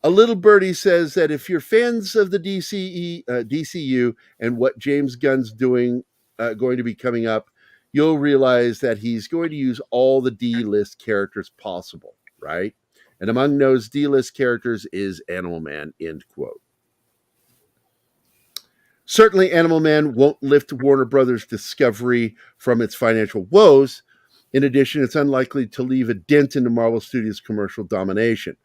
"A little birdie says that if you're fans of the DCU and what James Gunn's going to be coming up, you'll realize that he's going to use all the D-list characters possible, right? And among those D-list characters is Animal Man," end quote. Certainly, Animal Man won't lift Warner Brothers Discovery from its financial woes. In addition, it's unlikely to leave a dent into Marvel Studios' commercial domination.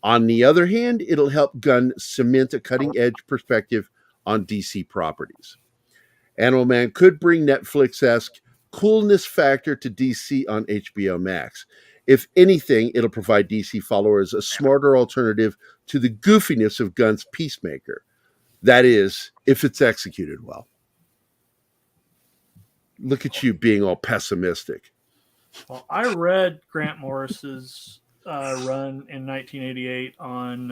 On the other hand, it'll help Gunn cement a cutting-edge perspective on DC properties. Animal Man could bring Netflix-esque coolness factor to DC on HBO Max. If anything, it'll provide DC followers a smarter alternative to the goofiness of Gunn's Peacemaker. That is, if it's executed well. Look at you being all pessimistic. Well, I read Grant Morris's run in 1988 on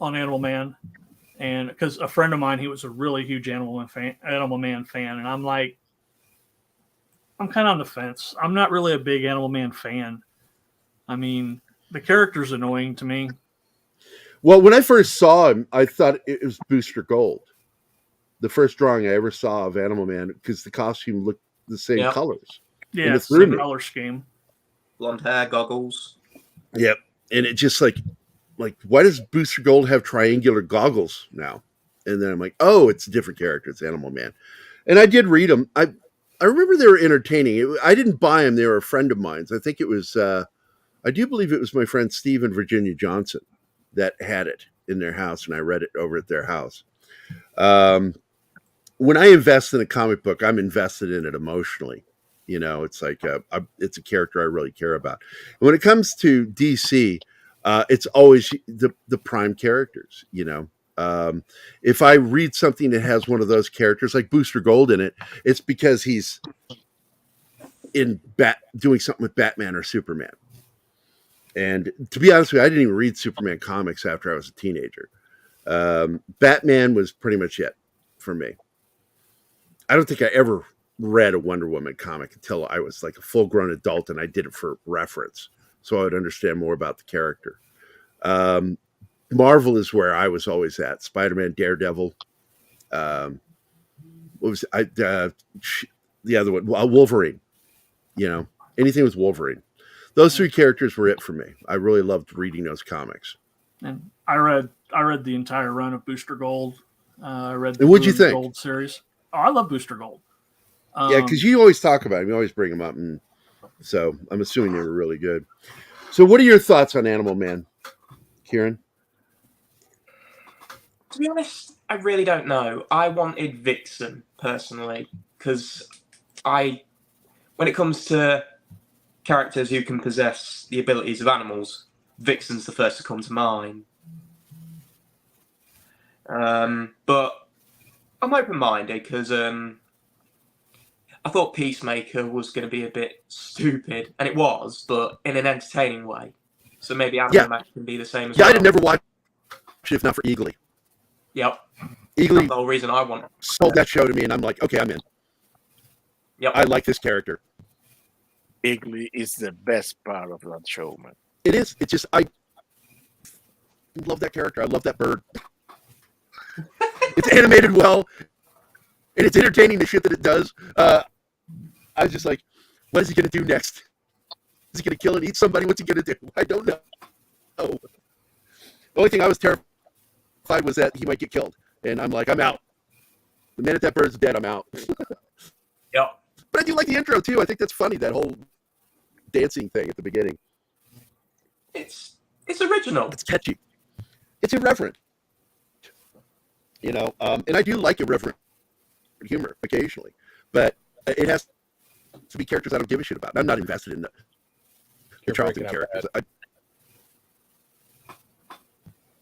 Animal Man, and because a friend of mine, he was a really huge Animal Man fan, and I'm like, I'm kind of on the fence. I'm not really a big Animal Man fan. I mean, the character's annoying to me. Well, when I first saw him, I thought it was Booster Gold. The first drawing I ever saw of Animal Man, because the costume looked the same colors. Yeah, it's the same color scheme. Blonde hair, goggles. Yep. And it just like, why does Booster Gold have triangular goggles now? And then I'm like, oh, it's a different character. It's Animal Man. And I did read them. I remember they were entertaining. I didn't buy them. They were a friend of mine's. I think it was, I do believe it was my friend Steve and Virginia Johnson that had it in their house, and I read it over at their house. When I invest in a comic book, I'm invested in it emotionally. You know, it's like it's a character I really care about. And when it comes to DC, it's always the prime characters. You know, if I read something that has one of those characters like Booster Gold in it, it's because he's doing something with Batman or Superman. And to be honest with you, I didn't even read Superman comics after I was a teenager. Batman was pretty much it for me. I don't think I ever read a Wonder Woman comic until I was like a full-grown adult, and I did it for reference, so I would understand more about the character. Marvel is where I was always at. Spider-Man, Daredevil. What was the other one? Wolverine. You know, anything with Wolverine. Those three characters were it for me. I really loved reading those comics. And I read the entire run of Booster Gold. I read the and what'd you think? Gold series. Oh, I love Booster Gold. Yeah, because you always talk about them. You always bring them up, and so I'm assuming they were really good. So, what are your thoughts on Animal Man, Kieran? To be honest, I really don't know. I wanted Vixen personally because when it comes to characters who can possess the abilities of animals, Vixen's the first to come to mind. But I'm open-minded because I thought Peacemaker was going to be a bit stupid, and it was, but in an entertaining way. So maybe Animal Man can be the same as well. Yeah, I'd never watch it if not for Eagly. Yep. Eagly, that's the whole reason I want sold that show to me, and I'm like, okay, I'm in. Yep. I like this character. Eagly is the best part of that show, man. It is. It's just, I love that character. I love that bird. It's animated well, and it's entertaining, the shit that it does. I was just like, what is he going to do next? Is he going to kill and eat somebody? What's he going to do? I don't know. The only thing I was terrified was that he might get killed. And I'm like, I'm out. The minute that bird's dead, I'm out. Yep. But I do like the intro, too. I think that's funny, that whole dancing thing at the beginning. It's original. It's catchy. It's irreverent. You know, and I do like irreverent humor occasionally. But it has to be characters I don't give a shit about. I'm not invested in the Charlton characters.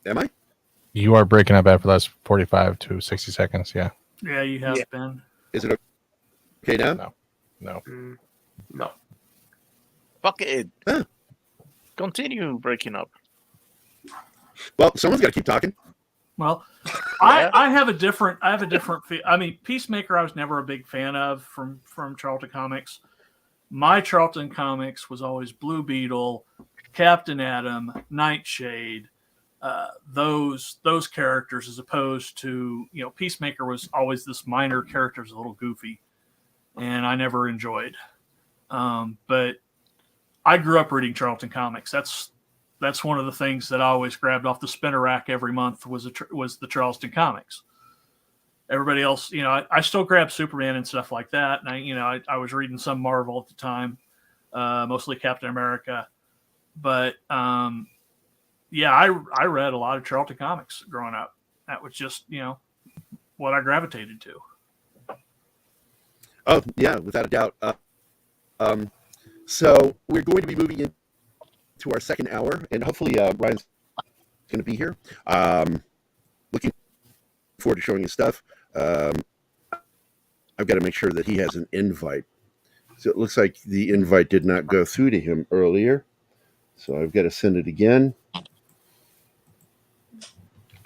Am I? You are breaking up bad for the last 45 to 60 seconds. Yeah. Yeah, you have been. Is it okay now? No. No. Fuck it. Huh. Continue breaking up. Well, someone's got to keep talking. Well, I have a different feel. I mean, Peacemaker I was never a big fan of from Charlton Comics. My Charlton Comics was always Blue Beetle, Captain Atom, Nightshade, those characters, as opposed to, you know, Peacemaker was always this minor character, was a little goofy, and I never enjoyed. But I grew up reading Charlton Comics. That's one of the things that I always grabbed off the spinner rack every month was the Charleston Comics. Everybody else, you know, I still grab Superman and stuff like that. And I was reading some Marvel at the time, mostly Captain America. But yeah, I read a lot of Charlton Comics growing up. That was just, you know, what I gravitated to. Oh yeah, without a doubt. So we're going to be moving into our second hour, and hopefully Ryan's going to be here. Looking forward to showing his stuff. I've got to make sure that he has an invite So it looks like the invite did not go through to him earlier. So I've got to send it again.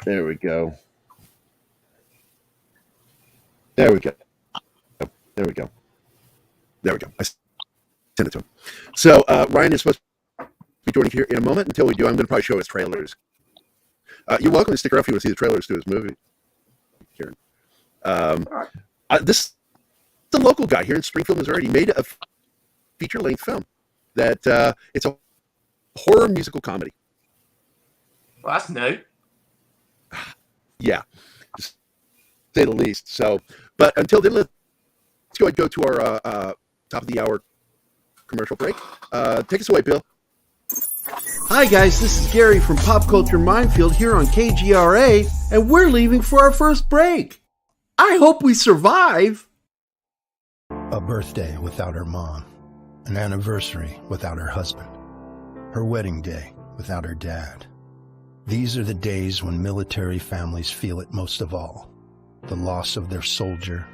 There we go. There we go. There we go. There we go. I sent it to him. So Ryan is supposed to be joining here in a moment. Until we do, I'm going to probably show his trailers. You're welcome to stick around if you want to see the trailers to his movie, Kieran. This is the local guy here in Springfield, Missouri. He made a feature-length film that it's a horror musical comedy. Well, that's new. Yeah, to say the least. So, but until then, let's go to our top of the hour commercial break. Take us away, Bill. Hi guys, this is Gary from Pop Culture Minefield here on KGRA, and we're leaving for our first break. I hope we survive. A birthday without her mom, an anniversary without her husband, her wedding day without her dad. These are the days when military families feel it most of all. The loss of their soldier,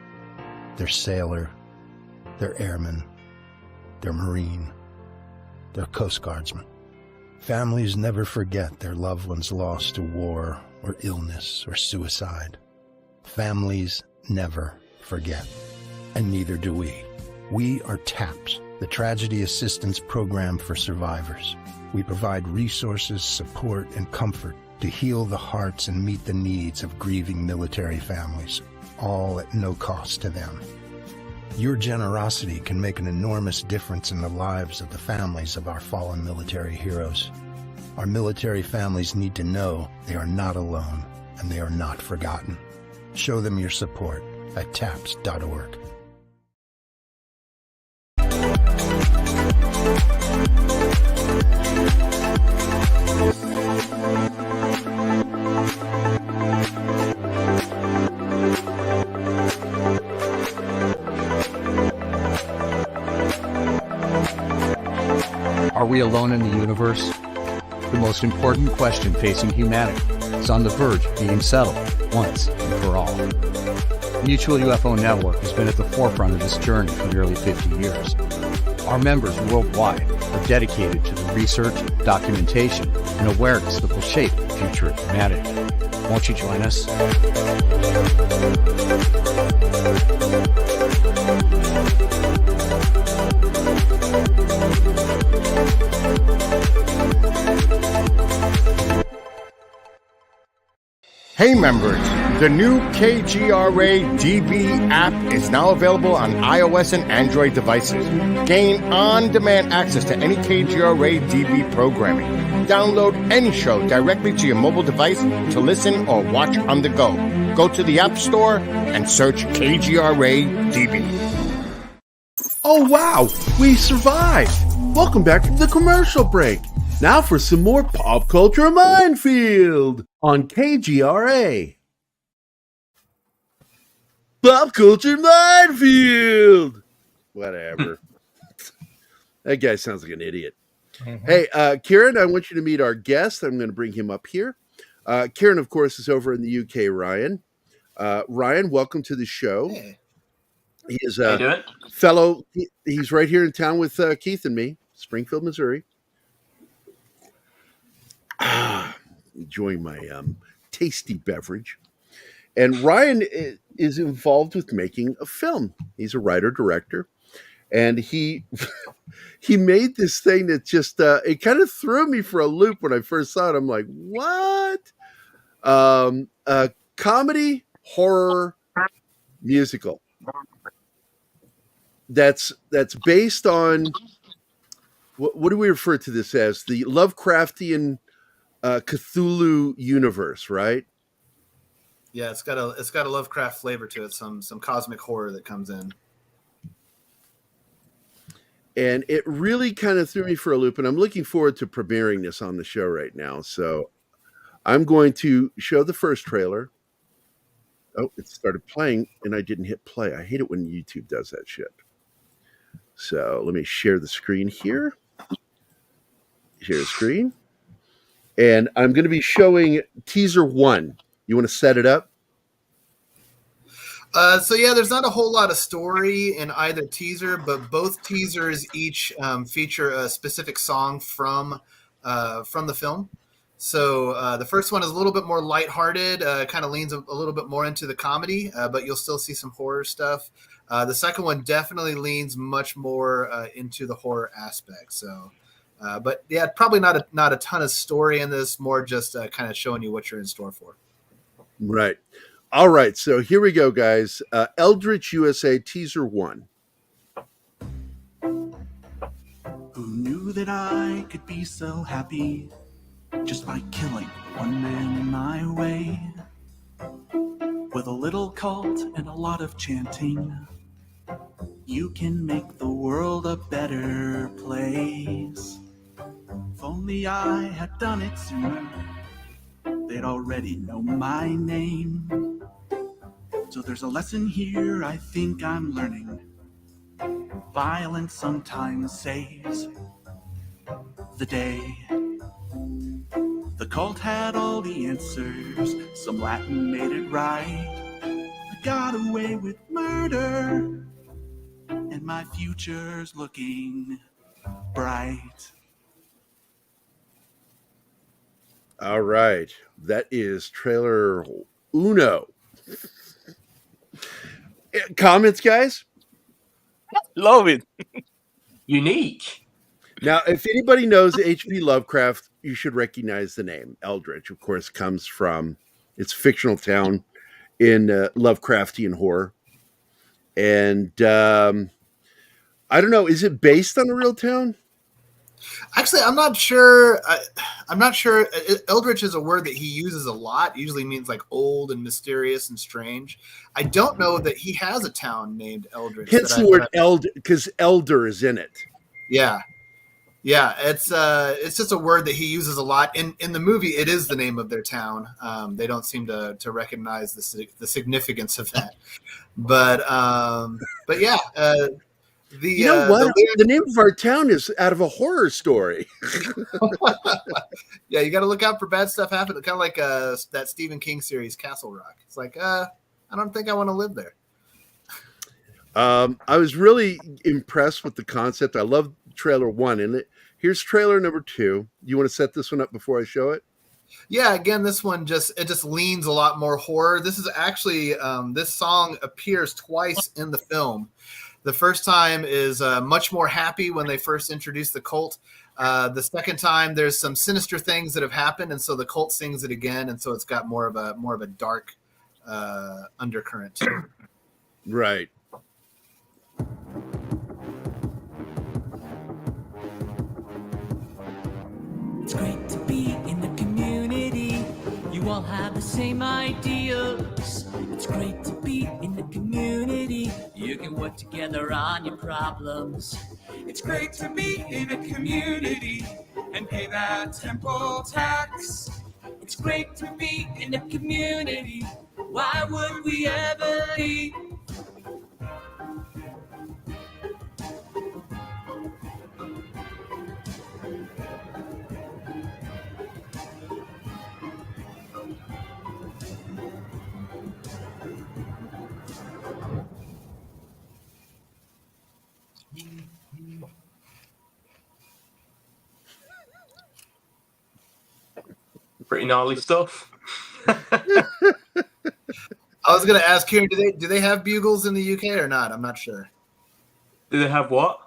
their sailor, their airman, their Marine, their Coast Guardsman. Families never forget their loved ones lost to war or illness or suicide. Families never forget, and neither do we. We are TAPS, the Tragedy Assistance Program for Survivors. We provide resources, support, and comfort to heal the hearts and meet the needs of grieving military families, all at no cost to them. Your generosity can make an enormous difference in the lives of the families of our fallen military heroes. Our military families need to know they are not alone and they are not forgotten. Show them your support at taps.org. Are we alone in the universe? The most important question facing humanity is on the verge of being settled once and for all. Mutual UFO Network has been at the forefront of this journey for nearly 50 years. Our members worldwide are dedicated to the research, documentation, and awareness that will shape the future of humanity. Won't you join us? Hey members, the new KGRA DB app is now available on iOS and Android devices. Gain on-demand access to any KGRA DB programming. Download any show directly to your mobile device to listen or watch on the go. Go to the App Store and search KGRA DB. Oh wow, we survived. Welcome back from the commercial break. Now for some more Pop Culture Minefield on KGRA. Pop Culture Minefield! Whatever. That guy sounds like an idiot. Mm-hmm. Hey, Kieran, I want you to meet our guest. I'm going to bring him up here. Kieran, of course, is over in the UK, Ryan. Ryan, welcome to the show. Hey. He is a fellow, he's right here in town with Keith and me, Springfield, Missouri. Enjoying my tasty beverage. And Ryan is involved with making a film. He's a writer-director. And he made this thing that just, it kind of threw me for a loop when I first saw it. I'm like, what? A comedy horror musical. That's based on, what do we refer to this as? The Lovecraftian Cthulhu universe, right? Yeah, it's got a Lovecraft flavor to it, some cosmic horror that comes in. And it really kind of threw me for a loop, and I'm looking forward to premiering this on the show right now. So I'm going to show the first trailer. Oh, it started playing, and I didn't hit play. I hate it when YouTube does that shit. So let me share the screen here. Share the screen. And I'm going to be showing teaser 1. You want to set it up? So yeah, there's not a whole lot of story in either teaser, but both teasers each feature a specific song from the film. So the first one is a little bit more lighthearted, kind of leans a little bit more into the comedy, but you'll still see some horror stuff. The second one definitely leans much more into the horror aspect. So, but yeah, probably not a ton of story in this, more just kind of showing you what you're in store for. Right. All right. So here we go, guys. Eldritch USA teaser 1. Who knew that I could be so happy just by killing one man in my way? With a little cult and a lot of chanting, you can make the world a better place. If only I had done it sooner, they'd already know my name. So there's a lesson here I think I'm learning. Violence sometimes saves the day. The cult had all the answers, some Latin made it right. I got away with murder, and my future's looking bright. All right. That is trailer uno. Comments, guys? Love it. Unique. Now, if anybody knows H.P. Lovecraft, you should recognize the name. Eldritch, of course, comes from its fictional town in Lovecraftian horror. And I don't know, is it based on a real town? Actually, I'm not sure. I'm not sure. Eldritch is a word that he uses a lot. It usually means like old and mysterious and strange. I don't know that he has a town named Eldritch. Hence the word elder, because elder is in it. Yeah. Yeah, it's just a word that he uses a lot. In the movie, it is the name of their town. They don't seem to recognize the significance of that. But yeah, you know what? The name of our town is out of a horror story. Yeah, you got to look out for bad stuff happening. Kind of like that Stephen King series, Castle Rock. It's like, I don't think I want to live there. I was really impressed with the concept. I love trailer 1, and here's trailer number 2. You want to set this one up before I show it? Yeah, again, this one just leans a lot more horror. This is actually this song appears twice in the film. The first time is much more happy when they first introduced the cult. The second time, there's some sinister things that have happened, and so the cult sings it again, and so it's got more of a dark undercurrent to it. Right. It's great to be in the community. You all have the same ideas. It's great to be in the community. You can work together on your problems. It's great to be in a community and pay that temple tax. It's great to be in a community. Why would we ever leave? Pretty gnarly stuff. I was going to ask here, do they have bugles in the UK or not? I'm not sure. Do they have what?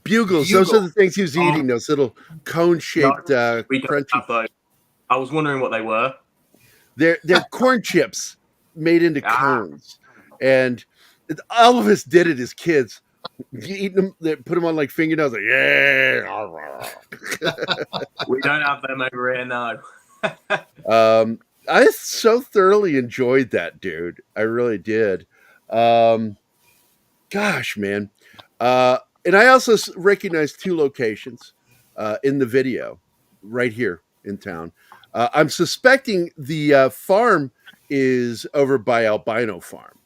Bugles. Those are the things he was eating. Those little cone-shaped we don't have those. I was wondering what they were. They're corn chips made into cones, and all of us did it as kids. You eat them, they put them on like fingernails. Like, yeah. We don't have them over here now. I so thoroughly enjoyed that, dude. I really did. Gosh, man. And I also recognized 2 locations in the video right here in town. I'm suspecting the farm is over by Albino Farm.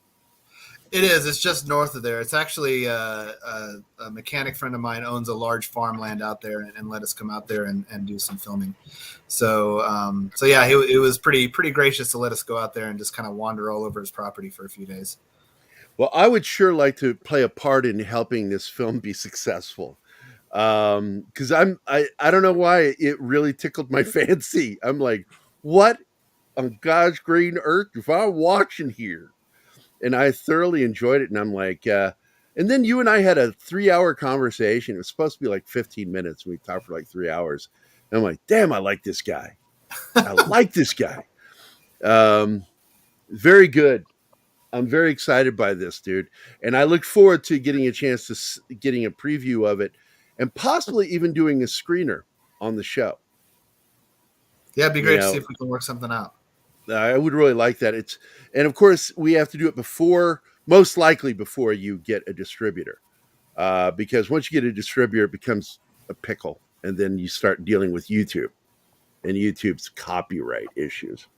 It is. It's just north of there. It's actually a mechanic friend of mine owns a large farmland out there and let us come out there and do some filming. So yeah, it was pretty gracious to let us go out there and just kind of wander all over his property for a few days. Well, I would sure like to play a part in helping this film be successful. Because I don't know why it really tickled my fancy. I'm like, what on God's green earth if I'm watching here? And I thoroughly enjoyed it. And I'm like, and then you and I had a 3-hour conversation. It was supposed to be like 15 minutes. We talked for like 3 hours. And I'm like, damn, I like this guy. I like this guy. Very good. I'm very excited by this, dude. And I look forward to getting a chance to getting a preview of it and possibly even doing a screener on the show. Yeah, it'd be great to see if we can work something out. I would really like that. And of course, we have to do it most likely before you get a distributor. Because once you get a distributor, it becomes a pickle. And then you start dealing with YouTube and YouTube's copyright issues.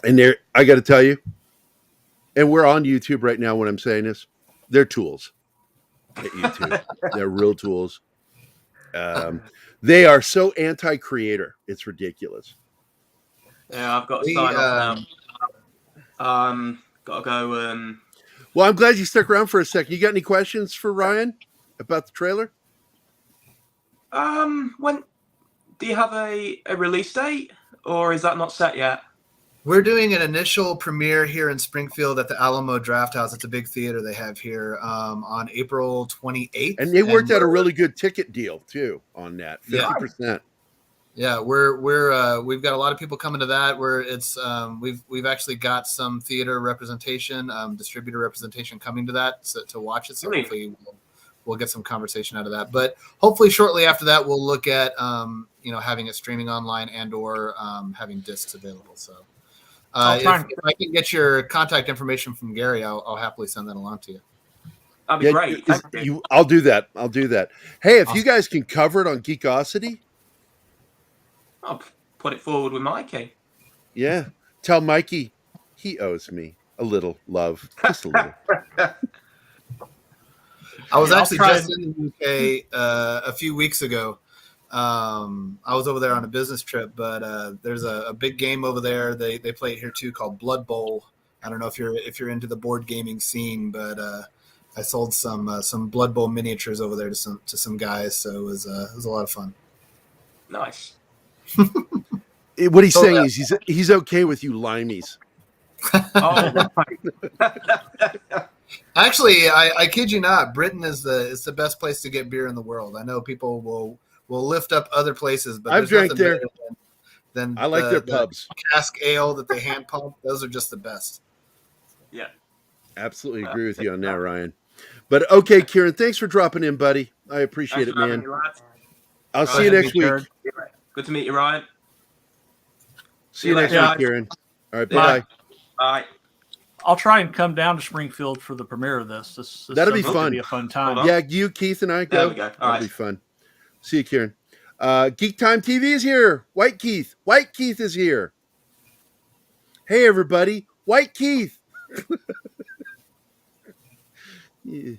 And I got to tell you, and we're on YouTube right now when I'm saying this, they're tools at YouTube. They're real tools. They are so anti-creator. It's ridiculous. Yeah, I've got to sign off now. Got to go. Well, I'm glad you stuck around for a second. You got any questions for Ryan about the trailer? When do you have a release date, or is that not set yet? We're doing an initial premiere here in Springfield at the Alamo Drafthouse. It's a big theater they have here on April 28th. And they worked out a really good ticket deal too on that, 50%. Yeah, we've got a lot of people coming to that. We've actually got some theater representation, distributor representation coming to that to watch it. So hopefully we'll get some conversation out of that. But hopefully shortly after that, we'll look at having it streaming online and/or having discs available. So. If I can get your contact information from Gary, I'll happily send that along to you. That'd be great. I'll do that. Hey, if you guys can cover it on Geekosity, I'll put it forward with Mikey. Yeah. Tell Mikey he owes me a little love. Just a little. I was actually just in the UK a few weeks ago. I was over there on a business trip, but there's a big game over there. They play it here too, called Blood Bowl. I don't know if you're into the board gaming scene, but I sold some Blood Bowl miniatures over there to some guys, so it was a lot of fun. Nice. What he's saying is he's okay with you limeys. Actually, I kid you not, Britain is the best place to get beer in the world. I know people will lift up other places, but I've drank there. Than I like their pubs. Cask ale that they hand pump. Those are just the best. Yeah. Absolutely agree with you on that, Ryan. But okay, Kieran, thanks for dropping in, buddy. I appreciate it, man. I'll see you next week. Good to meet you, Ryan. See you next week, Kieran. All right, bye. Bye. I'll try and come down to Springfield for the premiere of this. That'll be fun. Be a fun time. Yeah, you, Keith, and I go. There we go. That'll be fun. See you, Kieran. Geek Time TV is here. White Keith is here. Hey, everybody. White Keith. I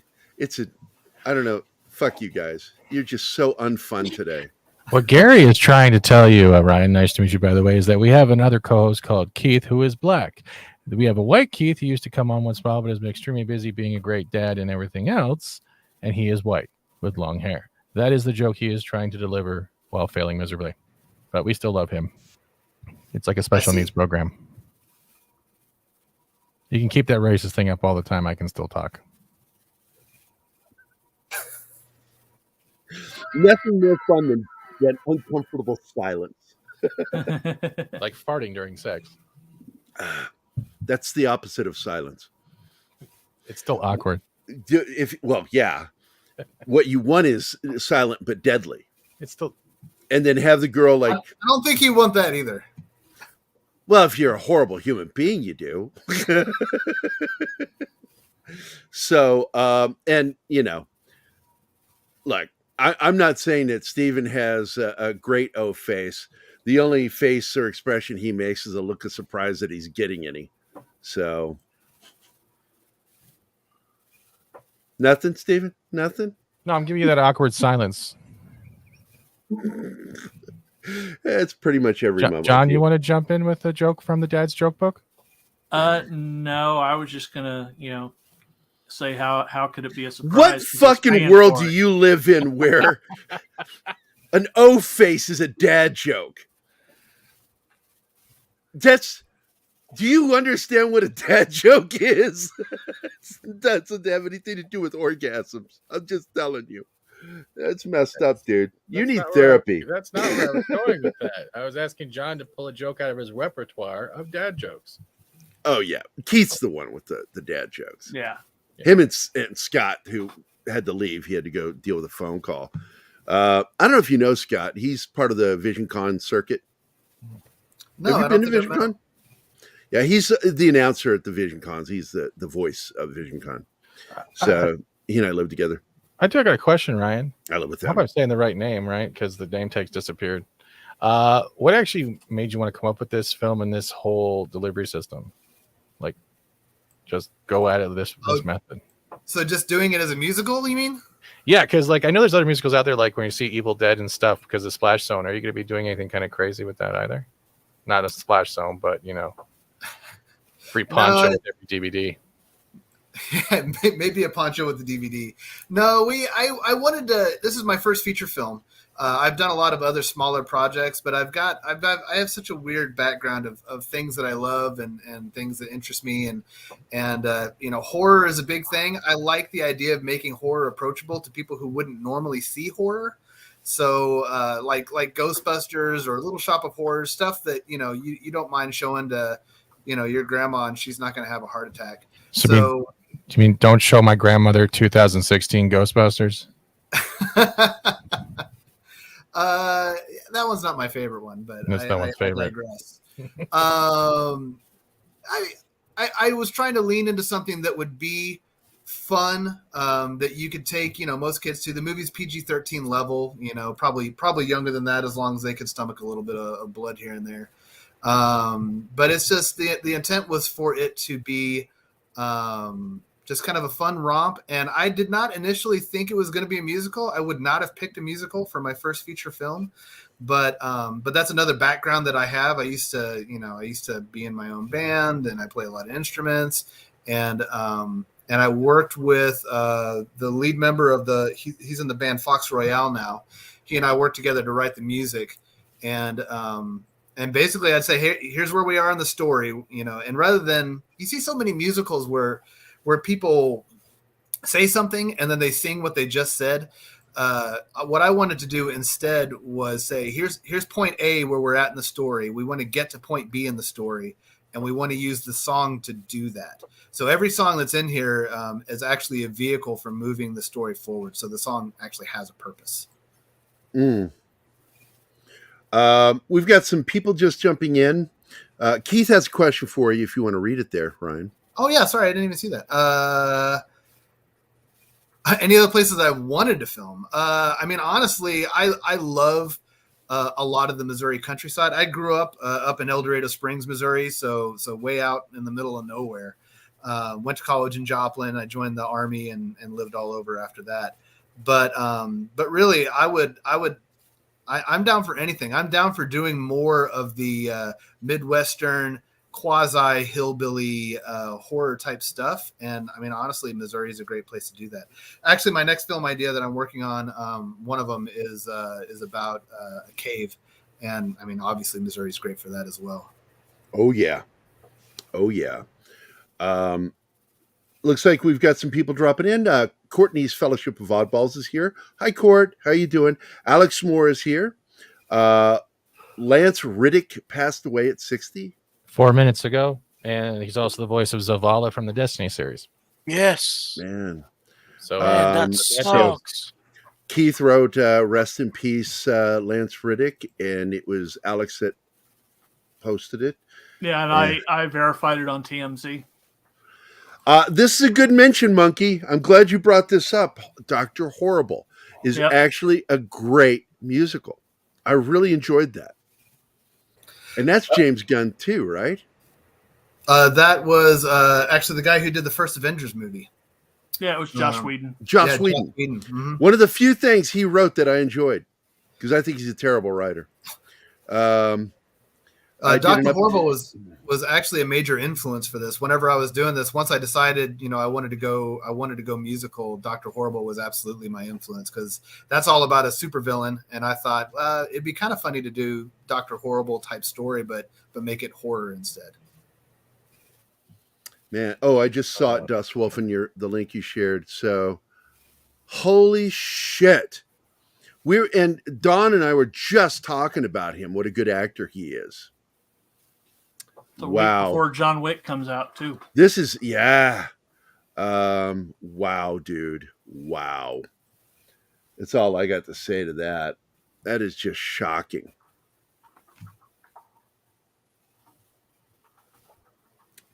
don't know. Fuck you guys. You're just so unfun today. What Gary is trying to tell you, Ryan, nice to meet you, by the way, is that we have another co-host called Keith who is black. We have a white Keith who used to come on once in a while, but has been extremely busy being a great dad and everything else, and he is white with long hair. That is the joke he is trying to deliver while failing miserably. But we still love him. It's like a special needs program. You can keep that racist thing up all the time. I can still talk. Nothing more fun than uncomfortable silence. Like farting during sex. That's the opposite of silence. It's still awkward. Yeah. What you want is silent but deadly. It's still, and then have the girl like. I don't think you want that either. Well, if you're a horrible human being, you do. So, and look, I'm not saying that Steven has a great O face. The only face or expression he makes is a look of surprise that he's getting any. So, nothing, Steven? Nothing? No, I'm giving you that awkward silence. It's pretty much every moment. John, you want to jump in with a joke from the Dad's Joke Book? No, I was just gonna, say how could it be a surprise? What 'Cause it's fucking paying world for do it. you live in where an O face is a dad joke? Do you understand what a dad joke is? That doesn't have anything to do with orgasms. I'm just telling you. That's messed up, dude. You need therapy. That's not where I was going with that. I was asking John to pull a joke out of his repertoire of dad jokes. Oh, yeah. Keith's the one with the dad jokes. Yeah. Him and Scott, who had to leave. He had to go deal with a phone call. I don't know if you know Scott. He's part of the VisionCon circuit. No, Have you I been don't to think I've met VisionCon? Yeah, he's the announcer at the VisionCons. He's the voice of VisionCon. So he and I live together. I got a question, Ryan. I live with I hope him. I'm saying the right name, right? Because the name tags disappeared. What actually made you want to come up with this film and this whole delivery system? Like, just go at it this method. So just doing it as a musical, you mean? Yeah, because like I know there's other musicals out there, like when you see Evil Dead and stuff, because of Splash Zone. Are you going to be doing anything kind of crazy with that either? Not a Splash Zone, but free poncho with every DVD. Yeah, maybe a poncho with the DVD. No, I wanted to. This is my first feature film. I've done a lot of other smaller projects, but I have such a weird background of things that I love and things that interest me, and horror is a big thing. I like the idea of making horror approachable to people who wouldn't normally see horror. So like Ghostbusters or Little Shop of Horrors, stuff that you don't mind showing to your grandma and she's not going to have a heart attack. So do you mean don't show my grandmother 2016 Ghostbusters? That one's not my favorite one, but That's no one's favorite. I digress. I was trying to lean into something that would be fun, that you could take, most kids to. The movie's PG-13 level, probably younger than that, as long as they could stomach a little bit of blood here and there. But it's just the intent was for it to be just kind of a fun romp. And I did not initially think it was going to be a musical. I would not have picked a musical for my first feature film, but that's another background that I have. I used to be in my own band and I play a lot of instruments, and I worked with the lead member of he's in the band Fox Royale now. He and I worked together to write the music, and basically I'd say, here's where we are in the story, and rather than, you see so many musicals where people say something and then they sing what they just said. What I wanted to do instead was say, here's point A where we're at in the story. We want to get to point B in the story, and we want to use the song to do that. So every song that's in here is actually a vehicle for moving the story forward. So the song actually has a purpose. We've got some people just jumping in. Keith has a question for you if you want to read it there, Ryan. Oh, yeah. Sorry, I didn't even see that. Any other places I wanted to film? Honestly, I love a lot of the Missouri countryside. I grew up in El Dorado Springs, Missouri, so way out in the middle of nowhere. Went to college in Joplin. I joined the Army and lived all over after that. But really, I'm down for anything. I'm down for doing more of the Midwestern quasi hillbilly horror type stuff. And honestly, Missouri is a great place to do that. Actually, my next film idea that I'm working on, one of them is about a cave. And obviously Missouri is great for that as well. Oh yeah. Looks like we've got some people dropping in. Courtney's Fellowship of Oddballs is here. Hi, Court. How you doing? Alex Moore is here. Lance Riddick passed away at 60. 4 minutes ago, and he's also the voice of Zavala from the Destiny series. Yes, man. So that sucks. Keith wrote "Rest in Peace, Lance Riddick," and it was Alex that posted it. Yeah, and I verified it on TMZ. This is a good mention, Monkey. I'm glad you brought this up. Dr. Horrible is actually a great musical. I really enjoyed that. And that's James Gunn too, right? That was actually the guy who did the first Avengers movie. Yeah, it was Joss Whedon. Joss Whedon. Mm-hmm. One of the few things he wrote that I enjoyed, because I think he's a terrible writer. Dr. Horrible was actually a major influence for this. Whenever I was doing this, once I decided, I wanted to go musical, Dr. Horrible was absolutely my influence, because that's all about a supervillain. And I thought it'd be kind of funny to do Dr. Horrible type story, but make it horror instead. Man, I just saw it, Dust Wolf, in the link you shared. So, holy shit! And Don and I were just talking about him. What a good actor he is. The week before John Wick comes out too. This is wow, dude. Wow. That's all I got to say to that. That is just shocking.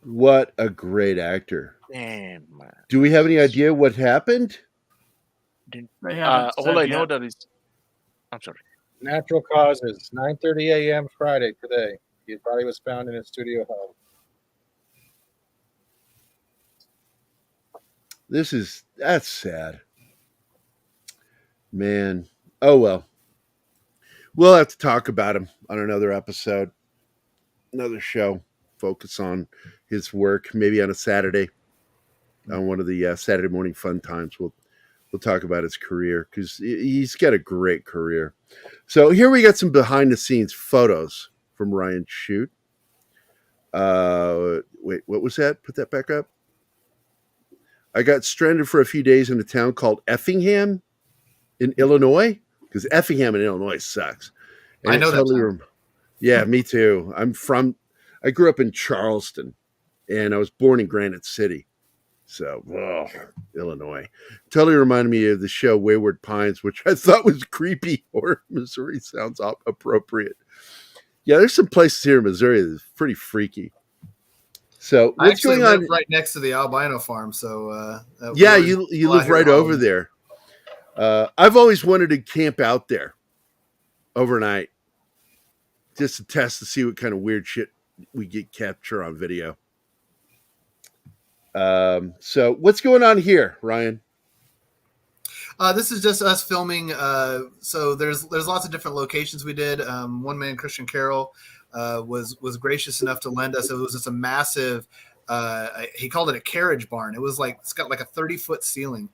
What a great actor. Damn, man. Do we have any idea what happened? All I know that is, I'm sorry. Natural causes, 9:30 a.m. Friday today. His body was found in his studio home. That's sad. Man. Oh, well. We'll have to talk about him on another episode, another show. Focus on his work, maybe on a Saturday, on one of the Saturday morning fun times. We'll talk about his career, because he's got a great career. So here we got some behind the scenes photos from Ryan Shoot. Wait, what was that? Put that back up. I got stranded for a few days in a town called Effingham in Illinois, because Effingham in Illinois sucks. And I know that. Yeah, me too. I grew up in Charleston, and I was born in Granite City. So, Illinois. Totally reminded me of the show Wayward Pines, which I thought was creepy. Or Missouri sounds appropriate. Yeah, there's some places here in Missouri that's pretty freaky. So, what's going on? Live right next to the albino farm. So, you live right over there. I've always wanted to camp out there overnight, just to test to see what kind of weird shit we get capture on video. So what's going on here, Ryan? This is just us filming. So there's lots of different locations we did. One man, Christian Carroll, was gracious enough to lend us. It was just a massive. He called it a carriage barn. It's got like a 30-foot ceiling.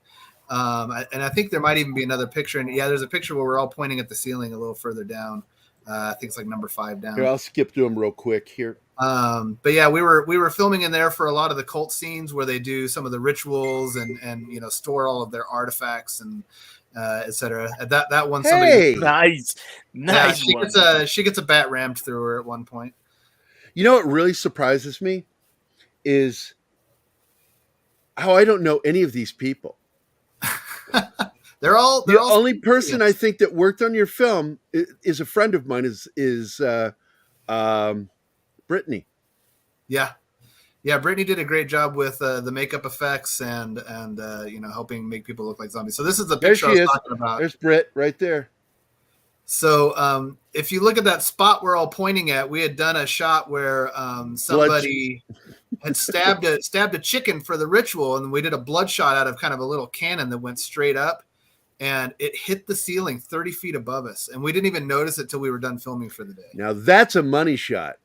And I think there might even be another picture. And there's a picture where we're all pointing at the ceiling a little further down. I think it's like number 5 down. Here, I'll skip through them real quick here. But yeah, we were filming in there for a lot of the cult scenes where they do some of the rituals and store all of their artifacts and etc. That one, somebody nice. Yeah, she gets a bat rammed through her at one point. You know what really surprises me is how I don't know any of these people. They're all the only person I think that worked on your film is a friend of mine. Is Brittany. Yeah, Brittany did a great job with the makeup effects and helping make people look like zombies. So this is the picture I was talking about. There's Britt right there. So if you look at that spot we're all pointing at, we had done a shot where somebody had stabbed a chicken for the ritual, and we did a bloodshot out of kind of a little cannon that went straight up, and it hit the ceiling 30 feet above us, and we didn't even notice it till we were done filming for the day. Now that's a money shot.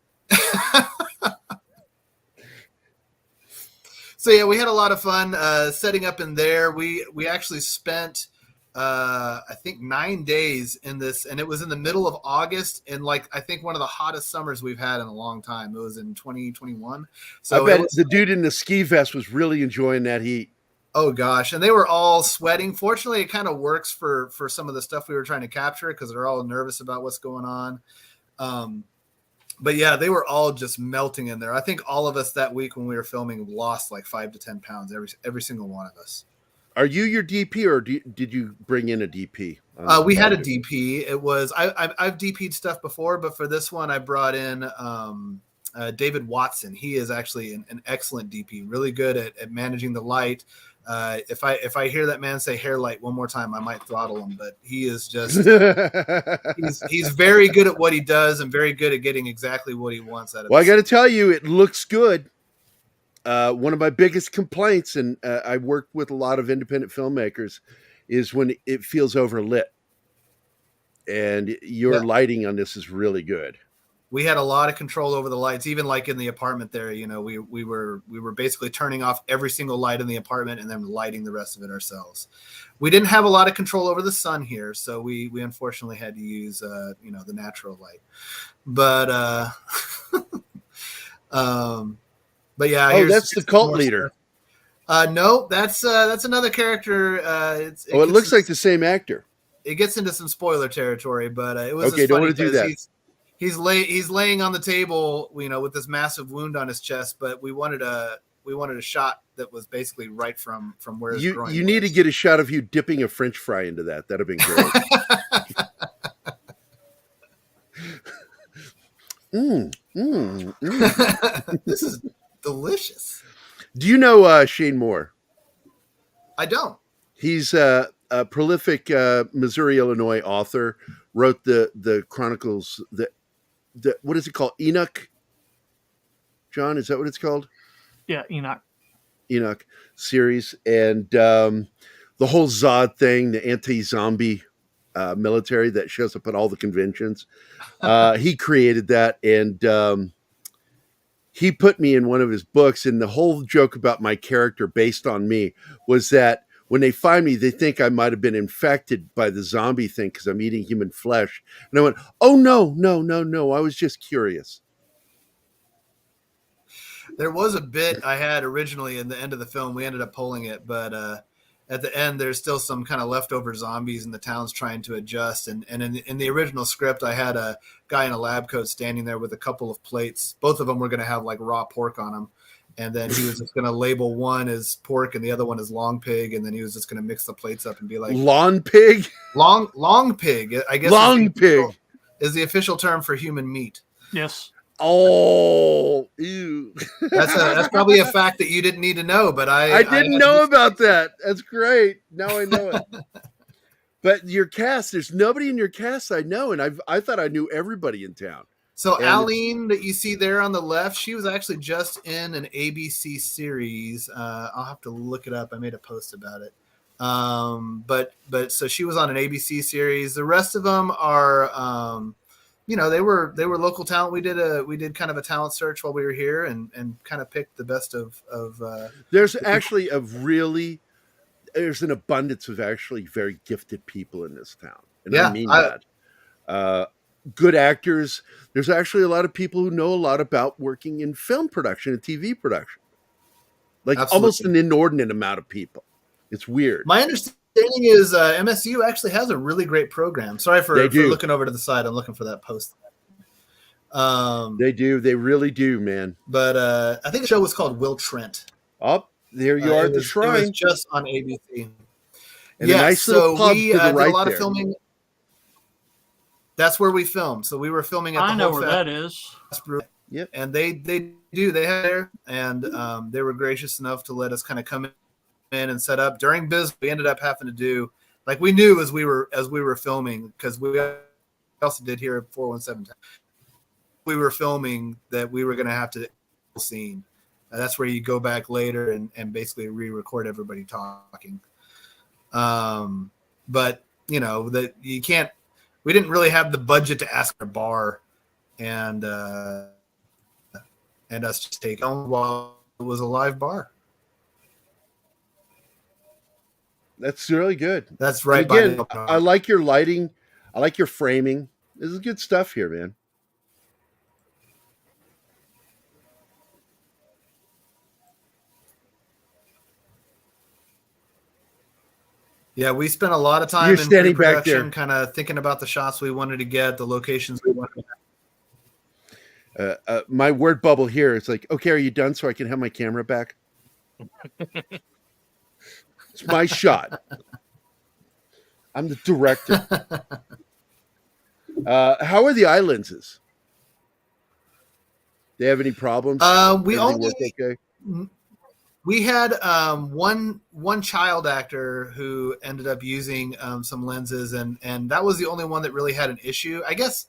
So yeah, we had a lot of fun setting up in there. We actually spent I think 9 days in this, and it was in the middle of August, and I think one of the hottest summers we've had in a long time. It was in 2021. So I bet the dude in the ski vest was really enjoying that heat. Oh gosh, and they were all sweating. Fortunately, it kind of works for some of the stuff we were trying to capture, because they're all nervous about what's going on. But yeah, they were all just melting in there. I think all of us that week when we were filming lost like 5 to 10 pounds, every single one of us. Are you your DP, or did you bring in a DP? We had a DP. It was I've DP'd stuff before, but for this one I brought in David Watson. He is actually an excellent DP, really good at managing the light. If I hear that man say hair light one more time, I might throttle him. But he is just he's very good at what he does and very good at getting exactly what he wants out of it. Well, I got to tell you, it looks good. One of my biggest complaints, and I worked with a lot of independent filmmakers, is when it feels overlit. And your lighting on this is really good. we had a lot of control over the lights, even like in the apartment there. You know, we were basically turning off every single light in the apartment and then lighting the rest of it ourselves. We didn't have a lot of control over the sun here, so we unfortunately had to use the natural light. But but yeah. Oh, that's the cult leader. No, that's another character. It looks like the same actor. It gets into some spoiler territory, but it was okay. Don't want to do that. He's laying on the table, with this massive wound on his chest. But we wanted a shot that was basically right from where his groin you need to get a shot of you dipping a French fry into that. That'd have been great. This is delicious. Do you know Shane Moore? I don't. He's a prolific Missouri, Illinois author. Wrote the Chronicles. The what is it called? Enoch. John, is that what it's called? Yeah, Enoch series, and the whole Zod thing, the anti-zombie military that shows up at all the conventions. He created that, and he put me in one of his books. And the whole joke about my character based on me was that when they find me, they think I might have been infected by the zombie thing because I'm eating human flesh. And I went, oh, no. I was just curious. There was a bit I had originally in the end of the film. We ended up pulling it, but at the end, there's still some kind of leftover zombies, and the town's trying to adjust. And in the original script, I had a guy in a lab coat standing there with a couple of plates. Both of them were going to have like raw pork on them. And then he was just going to label one as pork and the other one as long pig. And then he was just going to mix the plates up and be like, lawn pig? Long pig, I guess. Long pig is the official term for human meat. Yes. Oh, ew. That's probably a fact that you didn't need to know, but I didn't know about that. That's great. Now I know it. But your cast, there's nobody in your cast I know, and I thought I knew everybody in town. So Aline that you see there on the left, she was actually just in an ABC series. I'll have to look it up. I made a post about it. But so she was on an ABC series. The rest of them are, they were local talent. We did kind of a talent search while we were here and kind of picked the best of. There's actually there's an abundance of actually very gifted people in this town, and I mean that. Good actors. There's actually a lot of people who know a lot about working in film production and TV production. Like Absolutely. Almost an inordinate amount of people. It's weird. My understanding is MSU actually has a really great program. Sorry for looking over to the side. I'm looking for that post. They do. They really do, man. But I think the show was called Will Trent. Oh, there you are at the shrine. It was just on ABC. And a nice little pub we to the did right a lot there. of filming. That's where we filmed. So we were filming at the I know where that is. Yep. And they had there, and they were gracious enough to let us kind of come in and set up during business. We ended up having to do like we knew as we were filming, because we also did here at 417. We were filming that we were going to have to scene. That's where you go back later and basically re-record everybody talking. But that you can't. We didn't really have the budget to ask our bar and us just take on while it was a live bar. That's really good. That's right. And again, I like your lighting. I like your framing. This is good stuff here, man. Yeah, we spent a lot of time in pre-production, kind of thinking about the shots we wanted to get, the locations we wanted to get. My word bubble here is like, okay, are you done so I can have my camera back? It's my shot. I'm the director. How are the eye lenses? They have any problems? We had one child actor who ended up using some lenses, and that was the only one that really had an issue. I guess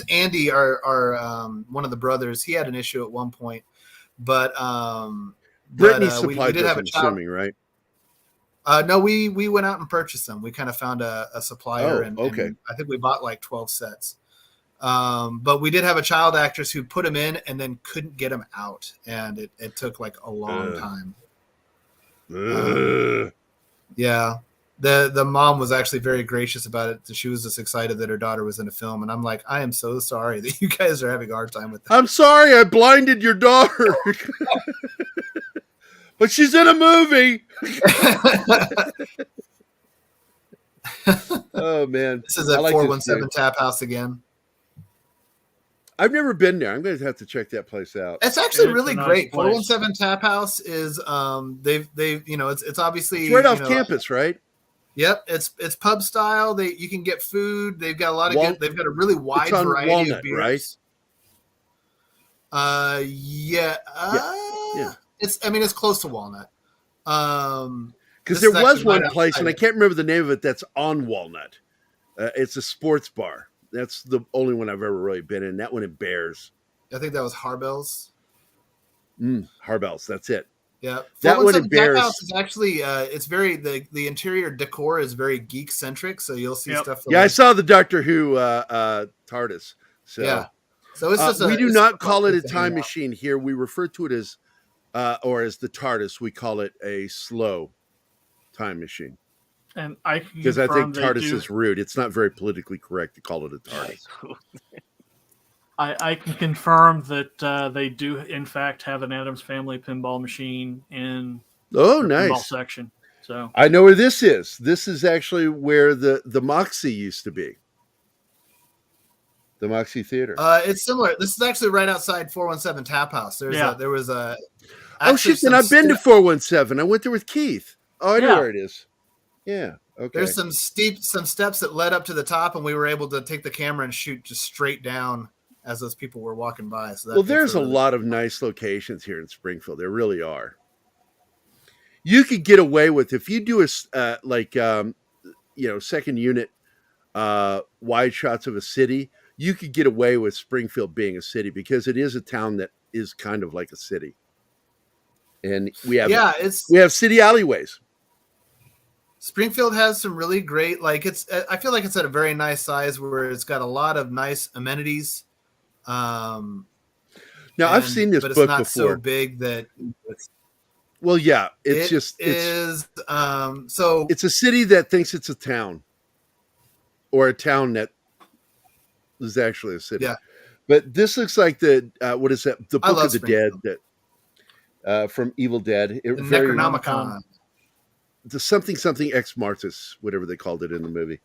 Andy, our one of the brothers, he had an issue at one point, but Brittany supplied those, I'm assuming, right? No, we went out and purchased them. We kind of found a supplier, and I think we bought like 12 sets. But we did have a child actress who put him in and then couldn't get him out, and it took like a long time. Yeah. The mom was actually very gracious about it. She was just excited that her daughter was in a film, and I'm like, I am so sorry that you guys are having a hard time with that. I'm sorry I blinded your daughter. But she's in a movie. Oh man. This is at 417 Tap House again. I've never been there. I'm going to have to check that place out. It's actually really great. 417 Tap House is they've it's obviously it's right off campus, right? Yep, it's pub style. You can get food. They've got a lot of they've got a really wide variety Walnut, of beers. Right? Yeah. It's close to Walnut. Because there was one place, and I can't remember the name of it, that's on Walnut. It's a sports bar. That's the only one I've ever really been in. That one in Bears. I think that was Harbell's. Harbell's, that's it. Yeah, that one in Bears. House is actually it's very the interior decor is very geek centric. So you'll see stuff. I saw the Doctor Who TARDIS. So yeah, so it's just we do not call it a time machine here. We refer to it as as the TARDIS. We call it a slow time machine. And I because I think TARDIS is rude. It's not very politically correct to call it a TARDIS. I can confirm that they do, in fact, have an Addams Family pinball machine in the pinball section. So I know where this is. This is actually where the Moxie used to be. The Moxie Theater. It's similar. This is actually right outside 417 Tap House. There was a. Oh shit! And I've been to 417. I went there with Keith. Oh, I know where it is. Yeah. Okay. There's some steps that led up to the top, and we were able to take the camera and shoot just straight down as those people were walking by. So there's a lot of nice locations here in Springfield. There really are. You could get away with if you do a second unit wide shots of a city. You could get away with Springfield being a city because it is a town that is kind of like a city, and we have city alleyways. Springfield has some really great, I feel like it's at a very nice size where it's got a lot of nice amenities. Now I've seen this book before. But it's not so big that it's. Well, yeah, it's a city that thinks it's a town, or a town that is actually a city. Yeah, but this looks like what is that? The Book of the Dead from Evil Dead. The Necronomicon. The something Ex Martis, whatever they called it in the movie.